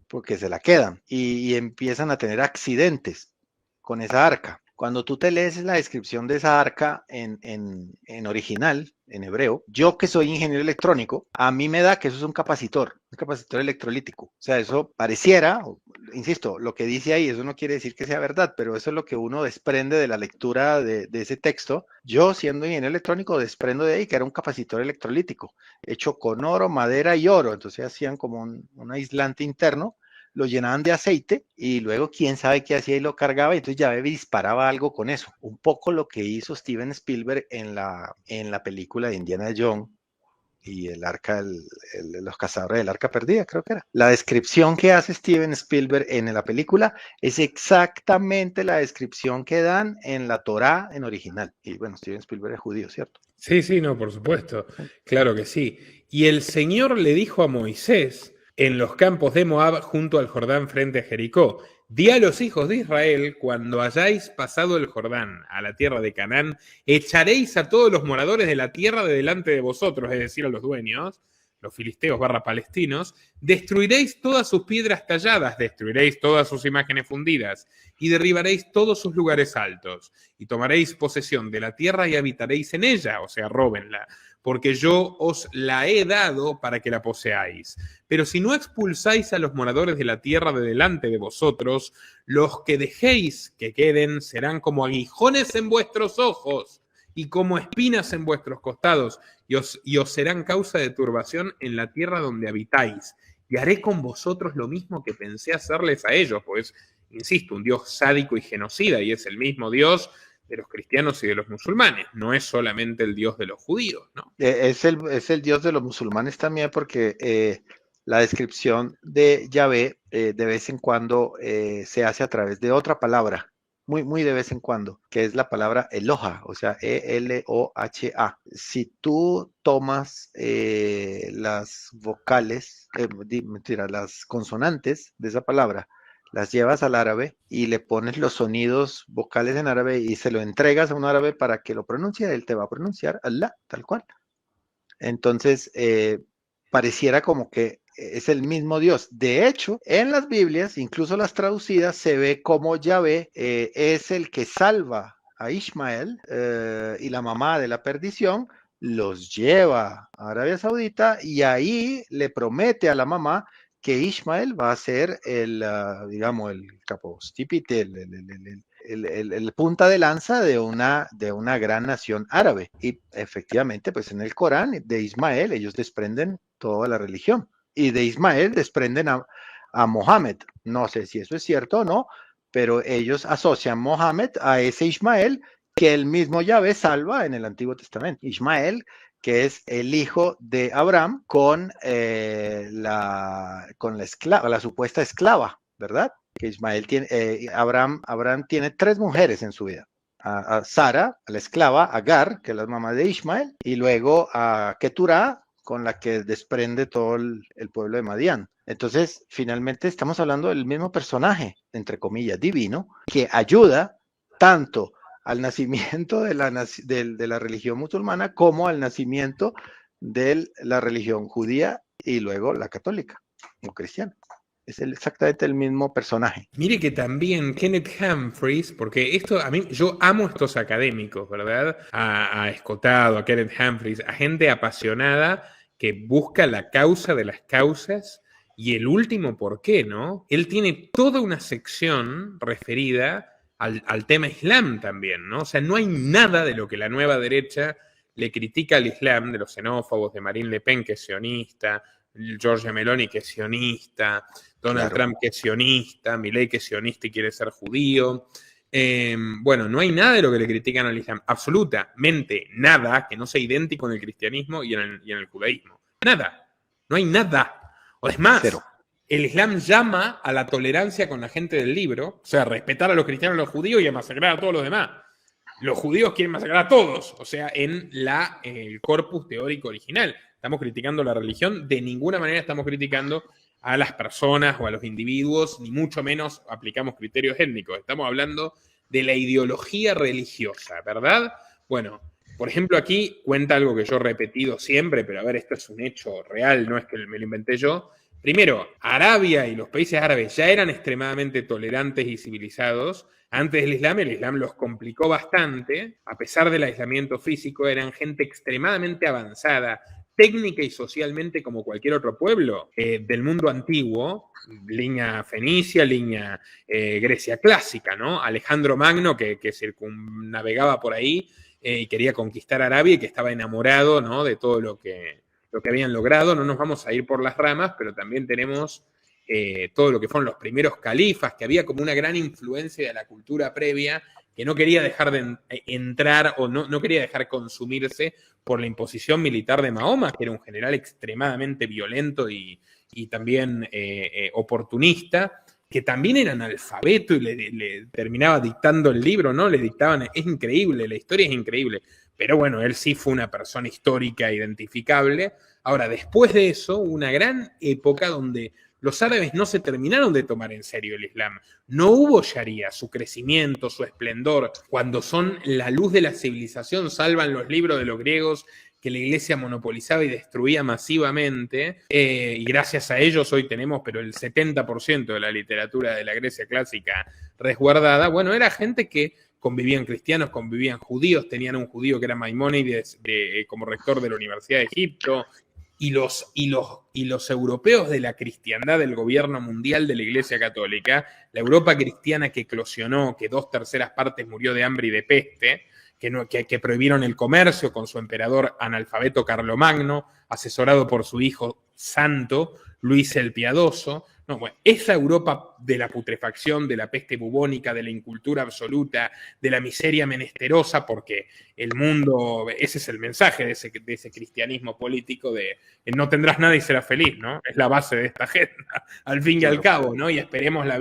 porque se la quedan y empiezan a tener accidentes con esa arca. Cuando tú te lees la descripción de esa arca en original, en hebreo, yo que soy ingeniero electrónico, a mí me da que eso es un capacitor electrolítico. O sea, eso pareciera, insisto, lo que dice ahí, eso no quiere decir que sea verdad, pero eso es lo que uno desprende de la lectura de ese texto. Yo, siendo ingeniero electrónico, desprendo de ahí que era un capacitor electrolítico, hecho con oro, madera y oro. Entonces hacían como un aislante interno, lo llenaban de aceite y luego quién sabe qué hacía y lo cargaba, y entonces ya disparaba algo con eso. Un poco lo que hizo Steven Spielberg en la película de Indiana Jones y los cazadores del arca perdida, creo que era. La descripción que hace Steven Spielberg en la película es exactamente la descripción que dan en la Torá en original. Y bueno, Steven Spielberg es judío, ¿cierto? Sí, no, por supuesto. Claro que sí. Y el Señor le dijo a Moisés en los campos de Moab junto al Jordán frente a Jericó: di a los hijos de Israel, cuando hayáis pasado el Jordán a la tierra de Canaán, echaréis a todos los moradores de la tierra de delante de vosotros, es decir, a los dueños, los filisteos / palestinos, destruiréis todas sus piedras talladas, destruiréis todas sus imágenes fundidas, y derribaréis todos sus lugares altos, y tomaréis posesión de la tierra y habitaréis en ella, o sea, róbenla, porque yo os la he dado para que la poseáis. Pero si no expulsáis a los moradores de la tierra de delante de vosotros, los que dejéis que queden serán como aguijones en vuestros ojos y como espinas en vuestros costados, y os serán causa de turbación en la tierra donde habitáis. Y haré con vosotros lo mismo que pensé hacerles a ellos, pues, insisto, un Dios sádico y genocida, y es el mismo Dios de los cristianos y de los musulmanes, no es solamente el Dios de los judíos, ¿no? Es el Dios de los musulmanes también, porque la descripción de Yahvé de vez en cuando se hace a través de otra palabra, muy de vez en cuando, que es la palabra Eloha, o sea, Eloha. Si tú tomas las vocales, las consonantes de esa palabra, las llevas al árabe y le pones los sonidos vocales en árabe y se lo entregas a un árabe para que lo pronuncie, él te va a pronunciar Allah, tal cual. Entonces, pareciera como que es el mismo Dios. De hecho, en las Biblias, incluso las traducidas, se ve como Yahvé es el que salva a Ismael y la mamá de la perdición, los lleva a Arabia Saudita y ahí le promete a la mamá que Ismael va a ser digamos, el capostipite, el punta de lanza de una gran nación árabe. Y efectivamente, pues en el Corán, de Ismael, ellos desprenden toda la religión. Y de Ismael desprenden a Mohammed. No sé si eso es cierto o no, pero ellos asocian Mohammed a ese Ismael que el mismo Yahvé salva en el Antiguo Testamento. Ismael, que es el hijo de Abraham con la esclava, la supuesta esclava, ¿verdad? Que Ismael tiene, Abraham tiene 3 mujeres en su vida. A Sara, a la esclava, a Agar, que es la mamá de Ismael, y luego a Keturah, con la que desprende todo el pueblo de Madián. Entonces, finalmente estamos hablando del mismo personaje, entre comillas, divino, que ayuda tanto al nacimiento de la religión musulmana como al nacimiento de la religión judía y luego la católica o cristiana. Es exactamente el mismo personaje. Mire que también Kenneth Humphreys, porque esto a mí, yo amo estos académicos, ¿verdad? A Escotado, a Kenneth Humphreys, a gente apasionada que busca la causa de las causas y el último por qué, ¿no? Él tiene toda una sección referida al tema Islam también, ¿no? O sea, no hay nada de lo que la nueva derecha le critica al Islam, de los xenófobos, de Marine Le Pen, que es sionista, Giorgia Meloni, que es sionista, Donald Trump, que es sionista, Milei, que es sionista y quiere ser judío. Bueno, no hay nada de lo que le critican al Islam, absolutamente nada que no sea idéntico en el cristianismo y en el judaísmo. Nada, no hay nada. O es más, Cero. El Islam llama a la tolerancia con la gente del libro, o sea, a respetar a los cristianos y a los judíos y a masacrar a todos los demás. Los judíos quieren masacrar a todos, o sea, en el corpus teórico original. Estamos criticando la religión, de ninguna manera estamos criticando a las personas o a los individuos, ni mucho menos aplicamos criterios étnicos. Estamos hablando de la ideología religiosa, ¿verdad? Bueno, por ejemplo, aquí cuenta algo que yo he repetido siempre, pero a ver, esto es un hecho real, no es que me lo inventé yo. Primero, Arabia y los países árabes ya eran extremadamente tolerantes y civilizados. Antes del Islam, el Islam los complicó bastante. A pesar del aislamiento físico, eran gente extremadamente avanzada, técnica y socialmente como cualquier otro pueblo del mundo antiguo, línea fenicia, línea Grecia clásica, ¿no? Alejandro Magno, que circunnavegaba por ahí y quería conquistar Arabia y que estaba enamorado, ¿no?, de todo lo que habían logrado. No nos vamos a ir por las ramas, pero también tenemos todo lo que fueron los primeros califas, que había como una gran influencia de la cultura previa que no quería dejar de entrar o no quería dejar consumirse por la imposición militar de Mahoma, que era un general extremadamente violento y también oportunista, que también era analfabeto y le terminaba dictando el libro, ¿no? Le dictaban, es increíble, la historia es increíble. Pero bueno, él sí fue una persona histórica identificable. Ahora, después de eso, una gran época donde los árabes no se terminaron de tomar en serio el Islam. No hubo Sharia, su crecimiento, su esplendor, cuando son la luz de la civilización, salvan los libros de los griegos que la iglesia monopolizaba y destruía masivamente, y gracias a ellos hoy tenemos, pero el 70% de la literatura de la Grecia clásica resguardada. Bueno, era gente que convivían cristianos, convivían judíos, tenían un judío que era Maimónides como rector de la Universidad de Egipto, y los europeos de la cristiandad del gobierno mundial de la Iglesia Católica, la Europa cristiana que eclosionó, que 2/3 partes murió de hambre y de peste, que prohibieron el comercio con su emperador analfabeto Carlomagno, asesorado por su hijo santo, Luis el Piadoso. No, bueno, esa Europa de la putrefacción, de la peste bubónica, de la incultura absoluta, de la miseria menesterosa, porque el mundo, ese es el mensaje de ese cristianismo político de no tendrás nada y serás feliz, ¿no? Es la base de esta agenda, al fin y al cabo, ¿no? Y esperemos la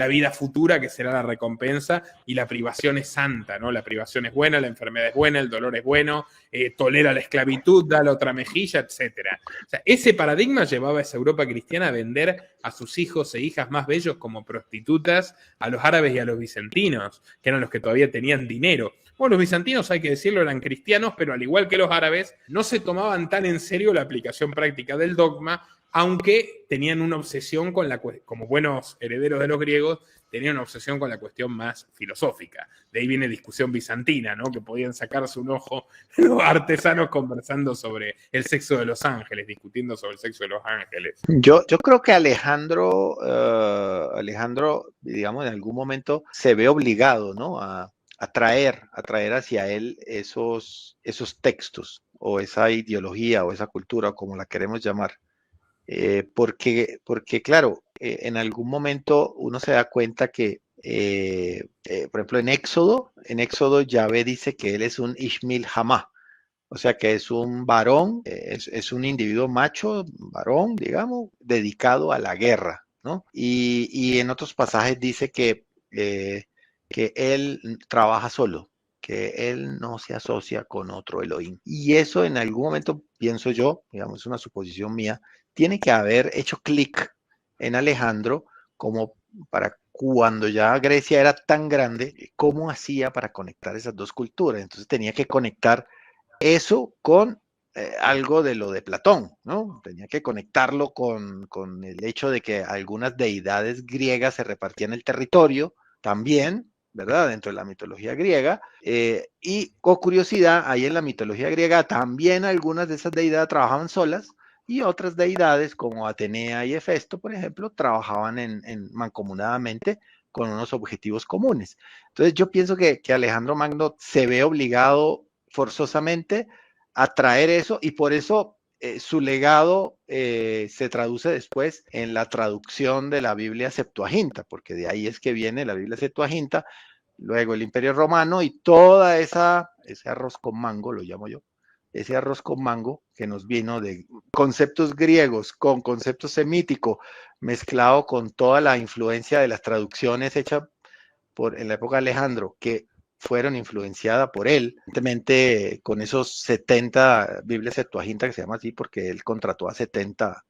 vida futura, que será la recompensa, y la privación es santa, ¿no? La privación es buena, la enfermedad es buena, el dolor es bueno, tolera la esclavitud, da la otra mejilla, etc. O sea, ese paradigma llevaba a esa Europa cristiana a vender a sus hijos e hijas más bellos como prostitutas a los árabes y a los bizantinos, que eran los que todavía tenían dinero. Bueno, los bizantinos, hay que decirlo, eran cristianos, pero al igual que los árabes, no se tomaban tan en serio la aplicación práctica del dogma, aunque tenían una obsesión como buenos herederos de los griegos, tenían una obsesión con la cuestión más filosófica. De ahí viene discusión bizantina, ¿no? Que podían sacarse un ojo los artesanos conversando sobre el sexo de los ángeles, discutiendo sobre el sexo de los ángeles. Yo creo que Alejandro, digamos, en algún momento se ve obligado, ¿no?, a traer hacia él esos textos o esa ideología o esa cultura, como la queremos llamar. Porque claro, en algún momento uno se da cuenta que, por ejemplo, en Éxodo Yahvé dice que él es un Ishmael Hamá, o sea que es un varón, es un individuo macho, varón, digamos, dedicado a la guerra, ¿no? Y en otros pasajes dice que él trabaja solo, que él no se asocia con otro Elohim. Y eso en algún momento, pienso yo, digamos, es una suposición mía, tiene que haber hecho clic en Alejandro como para cuando ya Grecia era tan grande, ¿cómo hacía para conectar esas dos culturas? Entonces tenía que conectar eso con algo de lo de Platón, ¿no? Tenía que conectarlo con el hecho de que algunas deidades griegas se repartían el territorio también, ¿verdad? Dentro de la mitología griega. Y con curiosidad, ahí en la mitología griega también algunas de esas deidades trabajaban solas, y otras deidades como Atenea y Hefesto, por ejemplo, trabajaban mancomunadamente con unos objetivos comunes. Entonces yo pienso que Alejandro Magno se ve obligado forzosamente a traer eso, y por eso su legado se traduce después en la traducción de la Biblia Septuaginta, porque de ahí es que viene la Biblia Septuaginta, luego el Imperio Romano y toda ese arroz con mango, lo llamo yo, ese arroz con mango que nos vino de conceptos griegos con conceptos semíticos, mezclado con toda la influencia de las traducciones hechas en la época de Alejandro, que fueron influenciadas por él, evidentemente con esos 70 Biblias Septuaginta, que se llama así porque él contrató a 70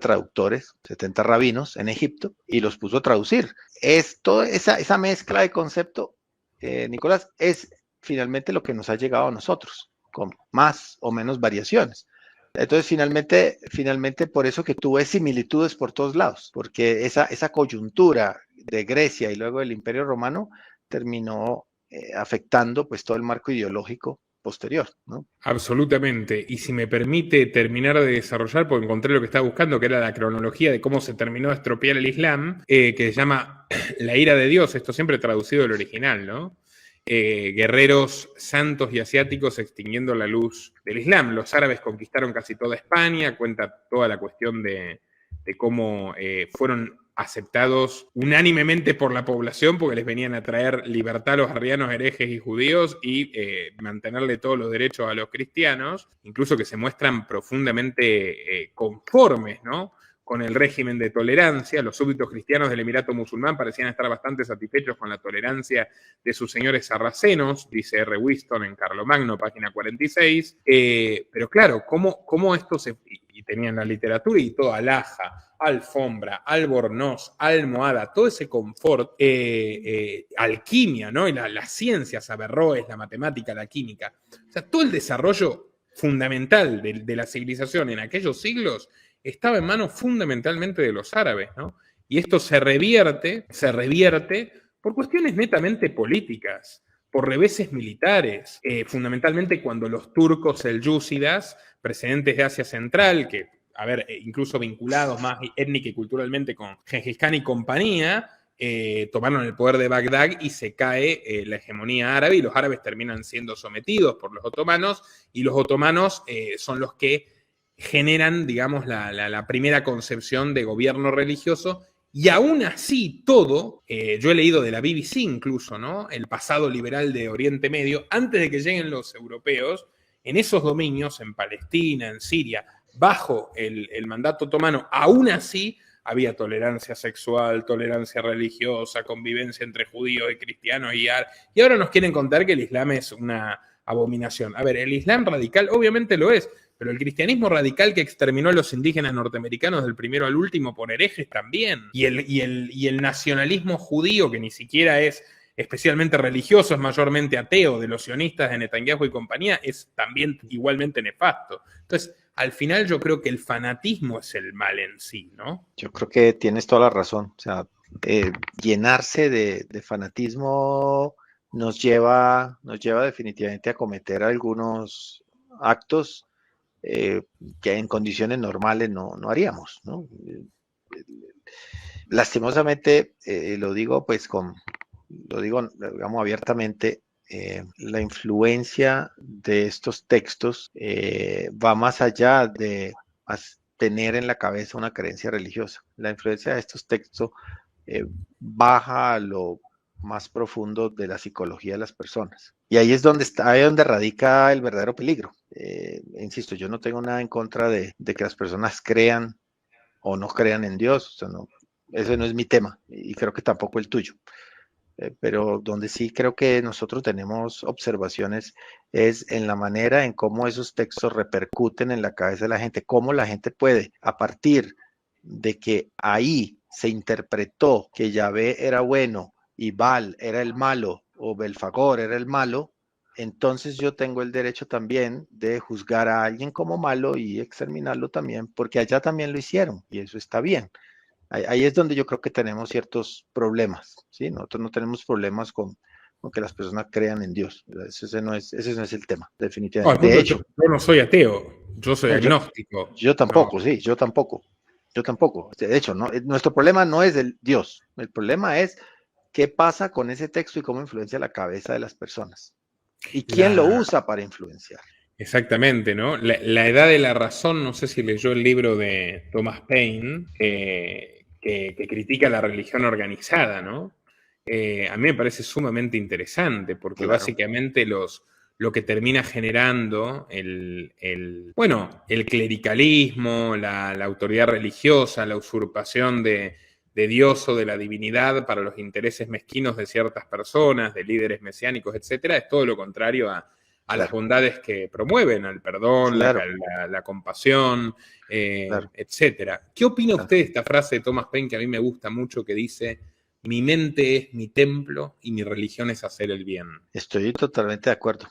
traductores, 70 rabinos en Egipto, y los puso a traducir. Es toda esa mezcla de concepto, Nicolás, es finalmente lo que nos ha llegado a nosotros, con más o menos variaciones. Entonces, finalmente por eso que tú ves similitudes por todos lados, porque esa coyuntura de Grecia y luego del Imperio Romano terminó afectando pues todo el marco ideológico posterior, ¿no? Absolutamente. Y si me permite terminar de desarrollar, porque encontré lo que estaba buscando, que era la cronología de cómo se terminó de estropear el Islam, que se llama La ira de Dios, esto siempre traducido del original, ¿no? Guerreros santos y asiáticos extinguiendo la luz del Islam. Los árabes conquistaron casi toda España, cuenta toda la cuestión de cómo fueron aceptados unánimemente por la población porque les venían a traer libertad a los arrianos, herejes y judíos y mantenerle todos los derechos a los cristianos, incluso que se muestran profundamente conformes, ¿no?, con el régimen de tolerancia. Los súbditos cristianos del Emirato Musulmán parecían estar bastante satisfechos con la tolerancia de sus señores sarracenos, dice R. Whiston en Carlomagno, página 46. Pero claro, ¿cómo esto se... Y tenían la literatura y todo, alhaja, alfombra, albornoz, almohada, todo ese confort, alquimia, ¿no? Y la ciencia, Averroes, la matemática, la química. O sea, todo el desarrollo fundamental de la civilización en aquellos siglos estaba en manos fundamentalmente de los árabes, ¿no? Y esto se revierte por cuestiones netamente políticas, por reveses militares, fundamentalmente cuando los turcos selyúcidas, precedentes de Asia Central, que, a ver, incluso vinculados más étnica y culturalmente con Gengis Khan y compañía, tomaron el poder de Bagdad y se cae la hegemonía árabe y los árabes terminan siendo sometidos por los otomanos y los otomanos son los que generan, digamos, la primera concepción de gobierno religioso. Y aún así, todo, yo he leído de la BBC incluso, ¿no?, el pasado liberal de Oriente Medio, antes de que lleguen los europeos, en esos dominios, en Palestina, en Siria, bajo el mandato otomano, aún así había tolerancia sexual, tolerancia religiosa, convivencia entre judíos y cristianos y ahora nos quieren contar que el Islam es una abominación. A ver, el Islam radical obviamente lo es, pero el cristianismo radical que exterminó a los indígenas norteamericanos del primero al último por herejes también. Y el nacionalismo judío, que ni siquiera es especialmente religioso, es mayormente ateo, de los sionistas de Netanyahu y compañía, es también igualmente nefasto. Entonces, al final yo creo que el fanatismo es el mal en sí, ¿no? Yo creo que tienes toda la razón. O sea, llenarse de fanatismo nos lleva definitivamente a cometer algunos actos que en condiciones normales no haríamos, ¿no? Lastimosamente, lo digo digamos abiertamente, la influencia de estos textos va más allá de tener en la cabeza una creencia religiosa. La influencia de estos textos baja a lo más profundo de la psicología de las personas. Y ahí es donde radica el verdadero peligro. Insisto, yo no tengo nada en contra de que las personas crean o no crean en Dios. O sea, no, ese no es mi tema y creo que tampoco el tuyo. Pero donde sí creo que nosotros tenemos observaciones es en la manera en cómo esos textos repercuten en la cabeza de la gente, cómo la gente puede, a partir de que ahí se interpretó que Yahvé era bueno y Baal era el malo o Belfagor era el malo, entonces yo tengo el derecho también de juzgar a alguien como malo y exterminarlo también, porque allá también lo hicieron y eso está bien. Ahí es donde yo creo que tenemos ciertos problemas, ¿sí? Nosotros no tenemos problemas con que las personas crean en Dios. Ese no es el tema, definitivamente. De hecho, yo no soy ateo, yo soy agnóstico. Yo tampoco, no. Sí, yo tampoco. De hecho, nuestro problema no es el Dios, el problema es qué pasa con ese texto y cómo influencia la cabeza de las personas. ¿Y quién lo usa para influenciar? Exactamente, ¿no? La edad de la razón, no sé si leyó el libro de Thomas Paine, que critica la religión organizada, ¿no? A mí me parece sumamente interesante, porque Claro, básicamente lo que termina generando bueno, el clericalismo, la autoridad religiosa, la usurpación de Dios o de la divinidad para los intereses mezquinos de ciertas personas, de líderes mesiánicos, etcétera, es todo lo contrario a las claro, bondades que promueven, al perdón, claro, la compasión, claro, etcétera. ¿Qué opina claro. usted de esta frase de Thomas Paine que a mí me gusta mucho, que dice: mi mente es mi templo y mi religión es hacer el bien? Estoy totalmente de acuerdo,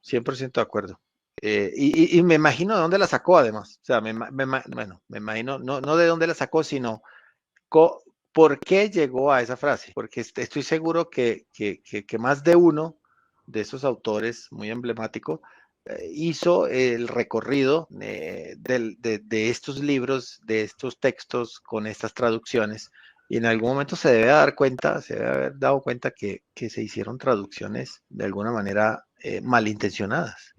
100% de acuerdo. Y me imagino de dónde la sacó además. O sea, bueno, me imagino, no de dónde la sacó, sino por qué llegó a esa frase. Porque estoy seguro que más de uno de esos autores muy emblemáticos hizo el recorrido de estos libros, de estos textos con estas traducciones. Y en algún momento se debe dar cuenta, se debe haber dado cuenta que se hicieron traducciones de alguna manera malintencionadas.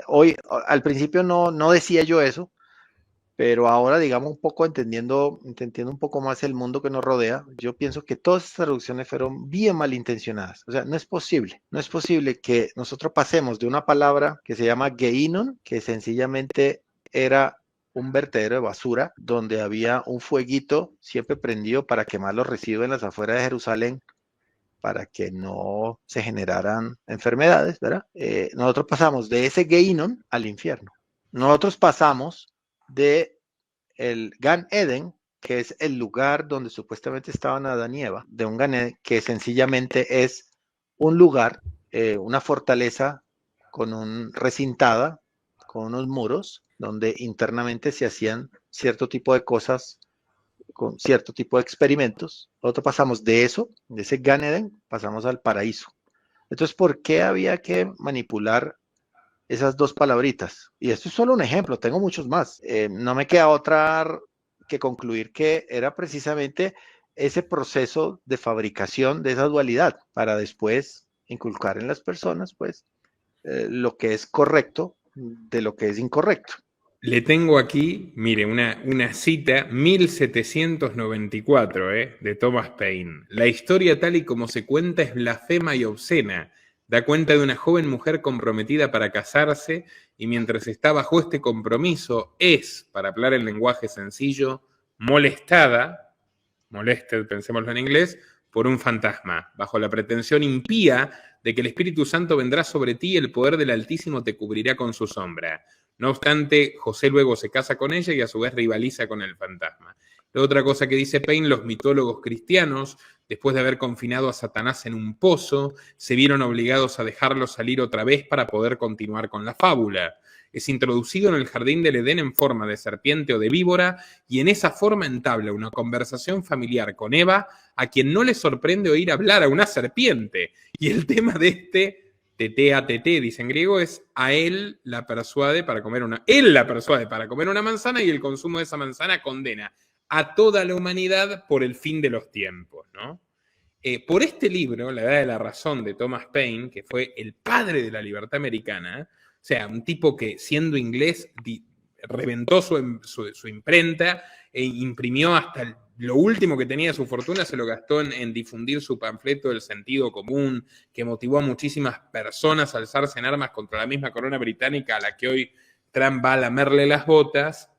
Hoy, al principio no decía yo eso, pero ahora, digamos, un poco entendiendo un poco más el mundo que nos rodea, yo pienso que todas estas traducciones fueron bien malintencionadas. O sea, no es posible que nosotros pasemos de una palabra que se llama geinon, que sencillamente era un vertedero de basura, donde había un fueguito siempre prendido para quemar los residuos en las afueras de Jerusalén, para que no se generaran enfermedades, ¿verdad? Nosotros pasamos de ese geinon al infierno. Nosotros pasamos de el Gan Eden, que es el lugar donde supuestamente estaban Adán y Eva, de un Gan Eden que sencillamente es un lugar, una fortaleza con un recintada, con unos muros, donde internamente se hacían cierto tipo de cosas, con cierto tipo de experimentos. Nosotros pasamos de eso, de ese Gan Eden, pasamos al paraíso. Entonces, ¿por qué había que manipular esas dos palabritas? Y esto es solo un ejemplo, tengo muchos más. No me queda otra que concluir que era precisamente ese proceso de fabricación de esa dualidad para después inculcar en las personas, pues, lo que es correcto de lo que es incorrecto. Le tengo aquí, mire, una cita, 1794, de Thomas Paine. La historia tal y como se cuenta es blasfema y obscena. Da cuenta de una joven mujer comprometida para casarse y mientras está bajo este compromiso es, para hablar en lenguaje sencillo, molested, pensémoslo en inglés, por un fantasma, bajo la pretensión impía de que el Espíritu Santo vendrá sobre ti y el poder del Altísimo te cubrirá con su sombra. No obstante, José luego se casa con ella y a su vez rivaliza con el fantasma. La otra cosa que dice Paine: los mitólogos cristianos, después de haber confinado a Satanás en un pozo, se vieron obligados a dejarlo salir otra vez para poder continuar con la fábula. Es introducido en el jardín del Edén en forma de serpiente o de víbora y en esa forma entabla una conversación familiar con Eva, a quien no le sorprende oír hablar a una serpiente. Y el tema de tetea, dice en griego, es a él la persuade para comer una manzana y el consumo de esa manzana condena a toda la humanidad por el fin de los tiempos, ¿no? Por este libro, La Edad de la Razón, de Thomas Paine, que fue el padre de la libertad americana, o sea, un tipo que siendo inglés reventó su imprenta e imprimió hasta lo último que tenía de su fortuna, se lo gastó en difundir su panfleto del sentido común, que motivó a muchísimas personas a alzarse en armas contra la misma corona británica a la que hoy Trump va a lamerle las botas.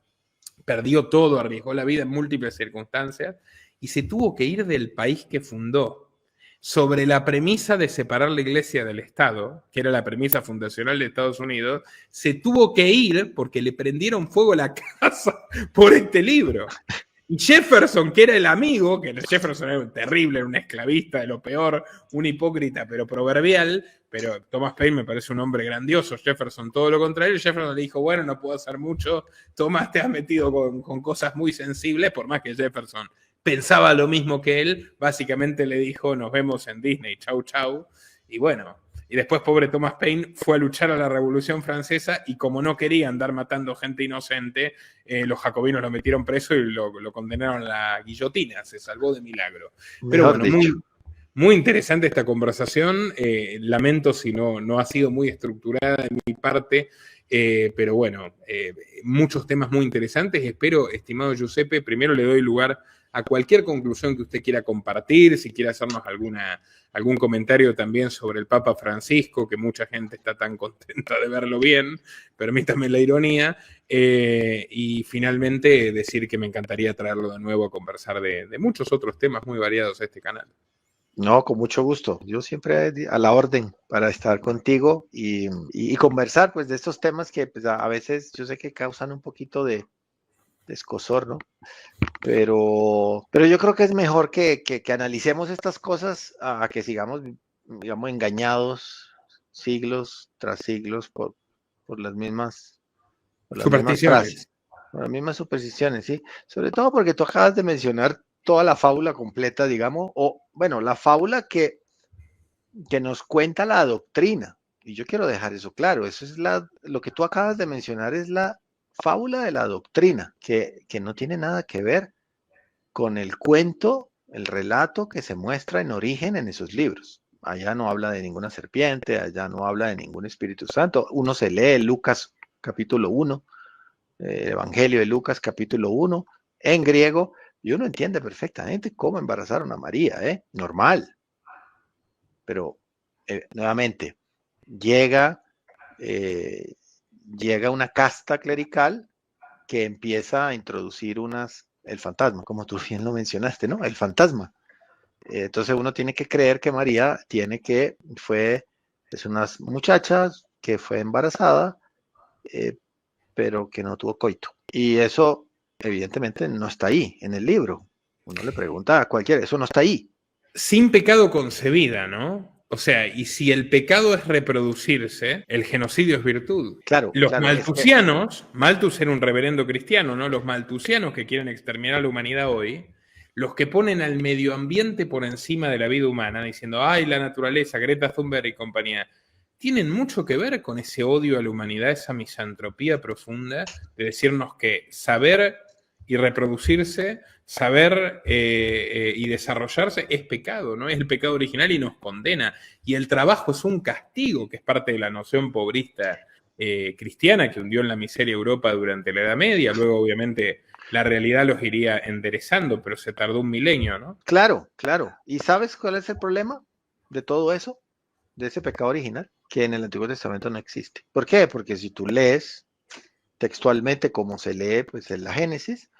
Perdió todo, arriesgó la vida en múltiples circunstancias y se tuvo que ir del país que fundó sobre la premisa de separar la iglesia del Estado, que era la premisa fundacional de Estados Unidos. Se tuvo que ir porque le prendieron fuego a la casa por este libro. Y Jefferson, que era el amigo, que Jefferson era terrible, era un esclavista de lo peor, un hipócrita pero proverbial, pero Thomas Paine me parece un hombre grandioso. Jefferson todo lo contrario. Jefferson le dijo: bueno, no puedo hacer mucho, Thomas, te has metido con cosas muy sensibles. Por más que Jefferson pensaba lo mismo que él, básicamente le dijo: nos vemos en Disney, chau chau. Y bueno, y después pobre Thomas Paine fue a luchar a la Revolución Francesa y como no quería andar matando gente inocente, los jacobinos lo metieron preso y lo condenaron a la guillotina. Se salvó de milagro. Pero Mejor bueno, dicho. Muy interesante esta conversación. Lamento si no ha sido muy estructurada de mi parte, pero bueno, muchos temas muy interesantes. Espero, estimado Giuseppe, primero le doy lugar a cualquier conclusión que usted quiera compartir, si quiere hacernos algún comentario también sobre el Papa Francisco, que mucha gente está tan contenta de verlo bien, permítame la ironía, y finalmente decir que me encantaría traerlo de nuevo a conversar de muchos otros temas muy variados a este canal. No, con mucho gusto. Yo siempre a la orden para estar contigo y conversar pues de estos temas que pues, a veces yo sé que causan un poquito de escozor, ¿no? Pero yo creo que es mejor que analicemos estas cosas a que sigamos, digamos, engañados siglos tras siglos por las mismas, por las mismas Supersticiones. frases, por las mismas supersticiones, ¿sí? Sobre todo porque tú acabas de mencionar toda la fábula completa, digamos, o bueno, la fábula que nos cuenta la doctrina. Y yo quiero dejar eso claro. Eso es lo que tú acabas de mencionar es la fábula de la doctrina, que no tiene nada que ver con el cuento, el relato que se muestra en origen en esos libros. Allá no habla de ninguna serpiente, allá no habla de ningún Espíritu Santo. Uno se lee Lucas capítulo 1, Evangelio de Lucas capítulo 1, en griego, y uno entiende perfectamente cómo embarazaron a María, normal. Pero, nuevamente, llega una casta clerical que empieza a introducir el fantasma, como tú bien lo mencionaste, ¿no? El fantasma. Entonces uno tiene que creer que María es una muchacha que fue embarazada, pero que no tuvo coito. Y eso, evidentemente, no está ahí en el libro. Uno le pregunta a cualquiera, eso no está ahí. Sin pecado concebida, ¿no? O sea, y si el pecado es reproducirse, el genocidio es virtud. Claro, Los claro, es que maltusianos, Malthus era un reverendo cristiano, ¿no? Los maltusianos que quieren exterminar a la humanidad hoy, los que ponen al medio ambiente por encima de la vida humana, diciendo, ay, la naturaleza, Greta Thunberg y compañía, tienen mucho que ver con ese odio a la humanidad, esa misantropía profunda de decirnos que saber y reproducirse, saber y desarrollarse es pecado, ¿no? Es el pecado original y nos condena. Y el trabajo es un castigo, que es parte de la noción pobrista cristiana que hundió en la miseria Europa durante la Edad Media. Luego, obviamente, la realidad los iría enderezando, pero se tardó un milenio, ¿no? claro, claro. ¿Y sabes cuál es el problema de todo eso? De ese pecado original, que en el Antiguo Testamento no existe. ¿Por qué? Porque si tú lees textualmente como se lee pues en la Génesis,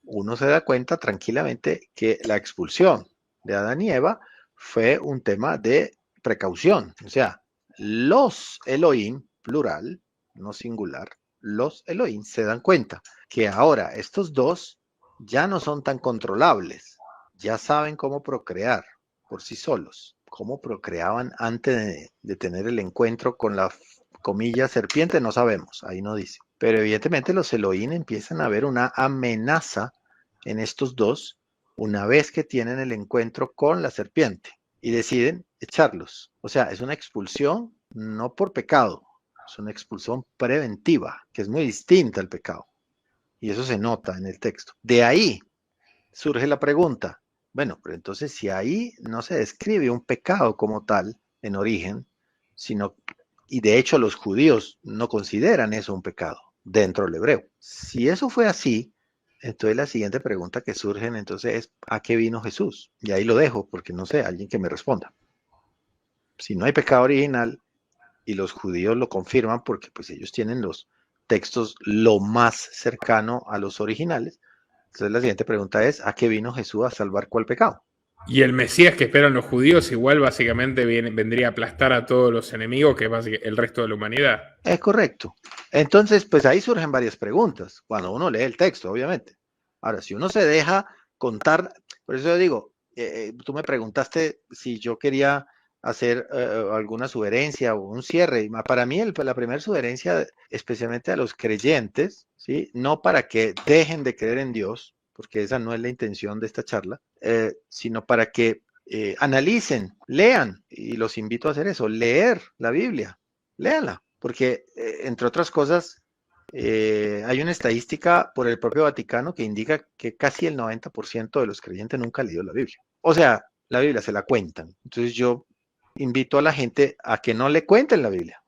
uno se da cuenta tranquilamente que la expulsión de Adán y Eva fue un tema de precaución. O sea, los Elohim, plural, no singular, los Elohim se dan cuenta que ahora estos dos ya no son tan controlables, ya saben cómo procrear por sí solos, cómo procreaban antes de tener el encuentro con la comilla serpiente, no sabemos, ahí no dice. Pero evidentemente los Elohim empiezan a ver una amenaza en estos dos una vez que tienen el encuentro con la serpiente y deciden echarlos. O sea, es una expulsión no por pecado, es una expulsión preventiva, que es muy distinta al pecado. Y eso se nota en el texto. De ahí surge la pregunta, bueno, pero entonces si ahí no se describe un pecado como tal en origen, sino, y de hecho los judíos no consideran eso un pecado dentro del hebreo. Si eso fue así, entonces la siguiente pregunta que surge entonces es, ¿a qué vino Jesús? Y ahí lo dejo porque no sé, alguien que me responda. Si no hay pecado original y los judíos lo confirman porque pues ellos tienen los textos lo más cercano a los originales, entonces la siguiente pregunta es, ¿a qué vino Jesús a salvar cuál pecado? Y el Mesías que esperan los judíos igual básicamente vendría a aplastar a todos los enemigos, que es el resto de la humanidad. Es correcto. Entonces, pues ahí surgen varias preguntas, cuando uno lee el texto, obviamente. Ahora, si uno se deja contar, por eso yo digo, tú me preguntaste si yo quería hacer alguna sugerencia o un cierre. Y para mí, la primera sugerencia, especialmente a los creyentes, ¿sí? No para que dejen de creer en Dios, porque esa no es la intención de esta charla, sino para que analicen, lean, y los invito a hacer eso, leer la Biblia, léanla, porque entre otras cosas, hay una estadística por el propio Vaticano que indica que casi el 90% de los creyentes nunca ha leído la Biblia. O sea, la Biblia, se la cuentan. Entonces yo invito a la gente a que no le cuenten la Biblia.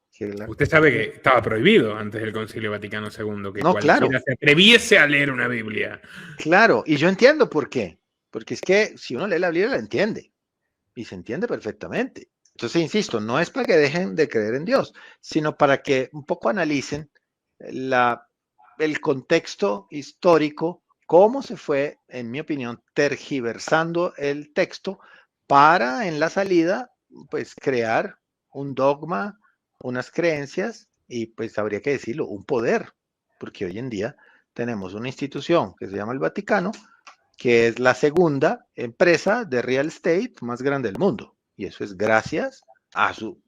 Usted sabe que estaba prohibido antes del Concilio Vaticano II que No, claro, cualquiera se atreviese a leer una Biblia. claro, y yo entiendo por qué. Porque es que si uno lee la Biblia, la entiende. Y se entiende perfectamente. Entonces, insisto, no es para que dejen de creer en Dios, sino para que un poco analicen el contexto histórico, cómo se fue, en mi opinión, tergiversando el texto para en la salida, pues crear un dogma, unas creencias y pues habría que decirlo, un poder, porque hoy en día tenemos una institución que se llama el Vaticano, que es la segunda empresa de real estate más grande del mundo. Y eso es gracias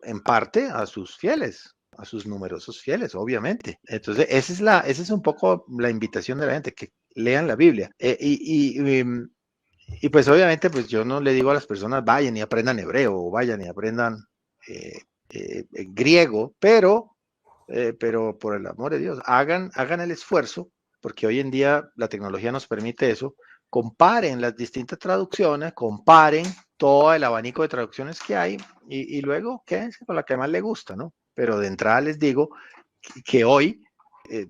en parte a sus fieles, a sus numerosos fieles, obviamente. Entonces, esa es un poco la invitación de la gente, que lean la Biblia. Y pues obviamente, pues yo no le digo a las personas, vayan y aprendan hebreo, o vayan y aprendan griego, pero por el amor de Dios, hagan el esfuerzo, porque hoy en día la tecnología nos permite eso. Comparen las distintas traducciones, comparen todo el abanico de traducciones que hay y luego quédense con la que más le gusta, ¿no? Pero de entrada les digo que hoy, eh,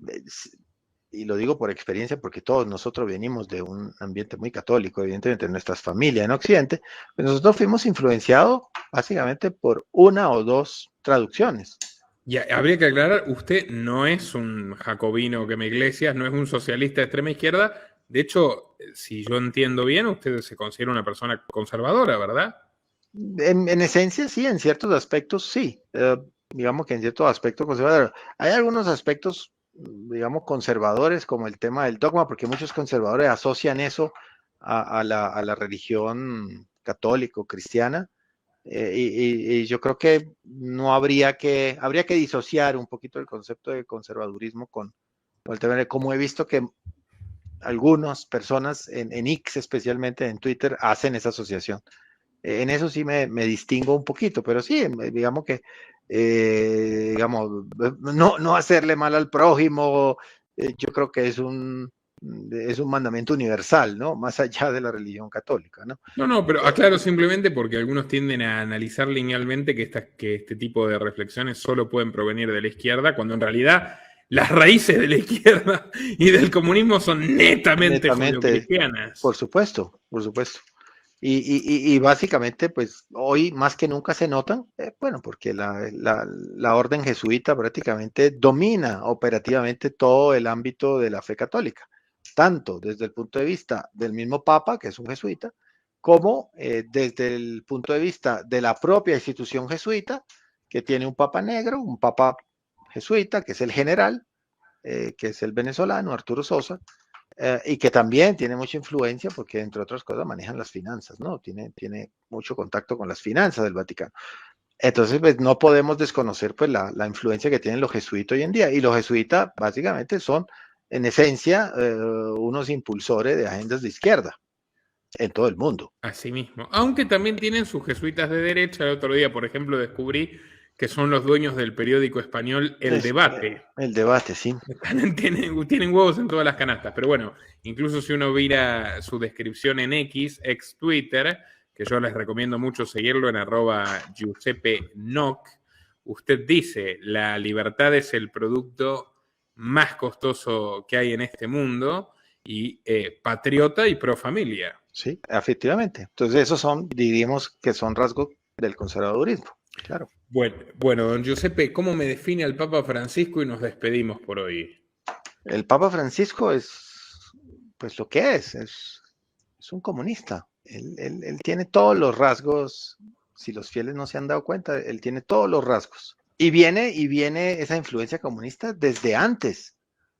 y lo digo por experiencia porque todos nosotros venimos de un ambiente muy católico, evidentemente nuestras familias en Occidente, pues nosotros fuimos influenciados básicamente por una o dos traducciones. Y habría que aclarar, usted no es un jacobino quema iglesias, no es un socialista de extrema izquierda. De hecho, si yo entiendo bien, usted se considera una persona conservadora, ¿verdad? En esencia, sí, en ciertos aspectos, sí. Digamos que en ciertos aspectos conservadores. Hay algunos aspectos, digamos, conservadores, como el tema del dogma, porque muchos conservadores asocian eso a la religión católico cristiana. Y yo creo que no habría que disociar un poquito el concepto de conservadurismo con el tema de cómo he visto que algunas personas en X, especialmente en Twitter, hacen esa asociación. En eso sí me distingo un poquito, pero sí, digamos que, digamos, no hacerle mal al prójimo, yo creo que es un mandamiento universal, ¿no? Más allá de la religión católica, ¿no? No, pero aclaro simplemente porque algunos tienden a analizar linealmente que este tipo de reflexiones solo pueden provenir de la izquierda, cuando en realidad las raíces de la izquierda y del comunismo son netamente judeocristianas. Por supuesto, por supuesto. Y básicamente, pues hoy más que nunca se notan, bueno, porque la orden jesuita prácticamente domina operativamente todo el ámbito de la fe católica, tanto desde el punto de vista del mismo Papa, que es un jesuita, como desde el punto de vista de la propia institución jesuita, que tiene un Papa negro, un Papa jesuita, que es el general, que es el venezolano, Arturo Sosa, y que también tiene mucha influencia porque, entre otras cosas, manejan las finanzas, ¿no? Tiene mucho contacto con las finanzas del Vaticano. Entonces, pues no podemos desconocer pues la influencia que tienen los jesuitas hoy en día. Y los jesuitas básicamente son, en esencia, unos impulsores de agendas de izquierda en todo el mundo. Así mismo. Aunque también tienen sus jesuitas de derecha. El otro día, por ejemplo, descubrí que son los dueños del periódico español El Debate. El debate, sí. Tienen huevos en todas las canastas. Pero bueno, incluso si uno mira su descripción en ex Twitter, que yo les recomiendo mucho seguirlo en @GiuseppeNoc, usted dice, la libertad es el producto más costoso que hay en este mundo y patriota y pro familia. Sí, efectivamente. Entonces esos diríamos que son rasgos del conservadurismo, claro. Bueno, don Giuseppe, ¿cómo me define al Papa Francisco y nos despedimos por hoy? El Papa Francisco es, pues lo que es un comunista. Él tiene todos los rasgos, si los fieles no se han dado cuenta, él tiene todos los rasgos. Y viene esa influencia comunista desde antes,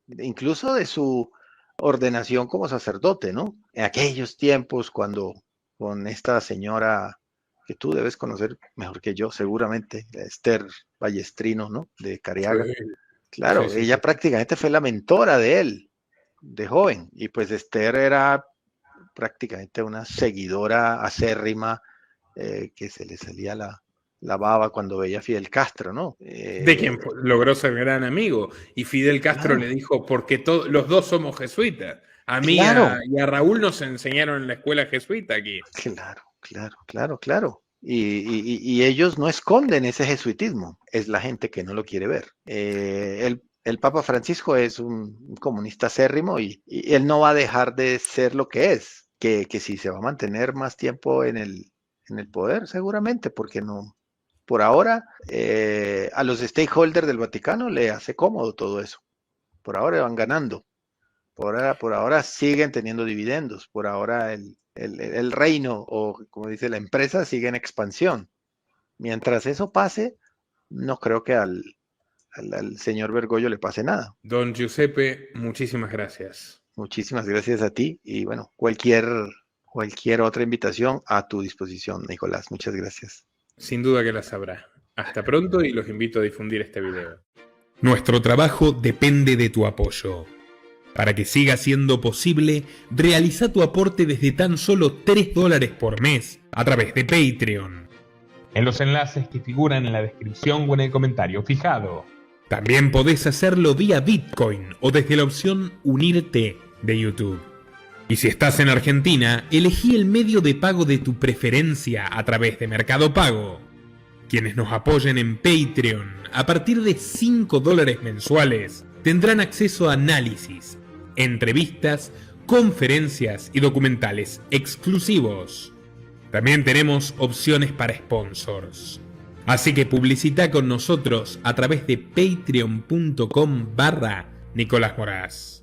incluso de su ordenación como sacerdote, ¿no? En aquellos tiempos cuando con esta señora que tú debes conocer mejor que yo, seguramente, Esther Ballestrino, ¿no? De Cariaga. Sí. Claro, sí. Ella prácticamente fue la mentora de él, de joven, y pues Esther era prácticamente una seguidora acérrima que se le salía la baba cuando veía a Fidel Castro, ¿no? De quien logró ser gran amigo. Y Fidel Castro le dijo, porque los dos somos jesuitas. A mí y a Raúl nos enseñaron en la escuela jesuita aquí. Claro. claro, claro, claro. Y ellos no esconden ese jesuitismo, es la gente que no lo quiere ver. El Papa Francisco es un comunista acérrimo y él no va a dejar de ser lo que es, que si se va a mantener más tiempo en el poder, seguramente, porque no. Por ahora, a los stakeholders del Vaticano le hace cómodo todo eso. Por ahora van ganando. Por ahora siguen teniendo dividendos. Por ahora el reino, o como dice la empresa, sigue en expansión. Mientras eso pase, no creo que al señor Bergoglio le pase nada. Don Giuseppe, muchísimas gracias. Muchísimas gracias a ti y bueno, cualquier otra invitación a tu disposición, Nicolás. Muchas gracias. Sin duda que las habrá. Hasta pronto y los invito a difundir este video. Nuestro trabajo depende de tu apoyo. Para que siga siendo posible, realiza tu aporte desde tan solo $3 por mes a través de Patreon, en los enlaces que figuran en la descripción o en el comentario fijado. También podés hacerlo vía Bitcoin o desde la opción Unirte de YouTube. Y si estás en Argentina, elegí el medio de pago de tu preferencia a través de Mercado Pago. Quienes nos apoyen en Patreon a partir de $5 mensuales tendrán acceso a análisis, entrevistas, conferencias y documentales exclusivos. También tenemos opciones para sponsors. Así que publicita con nosotros a través de patreon.com/Nicolás Moraz.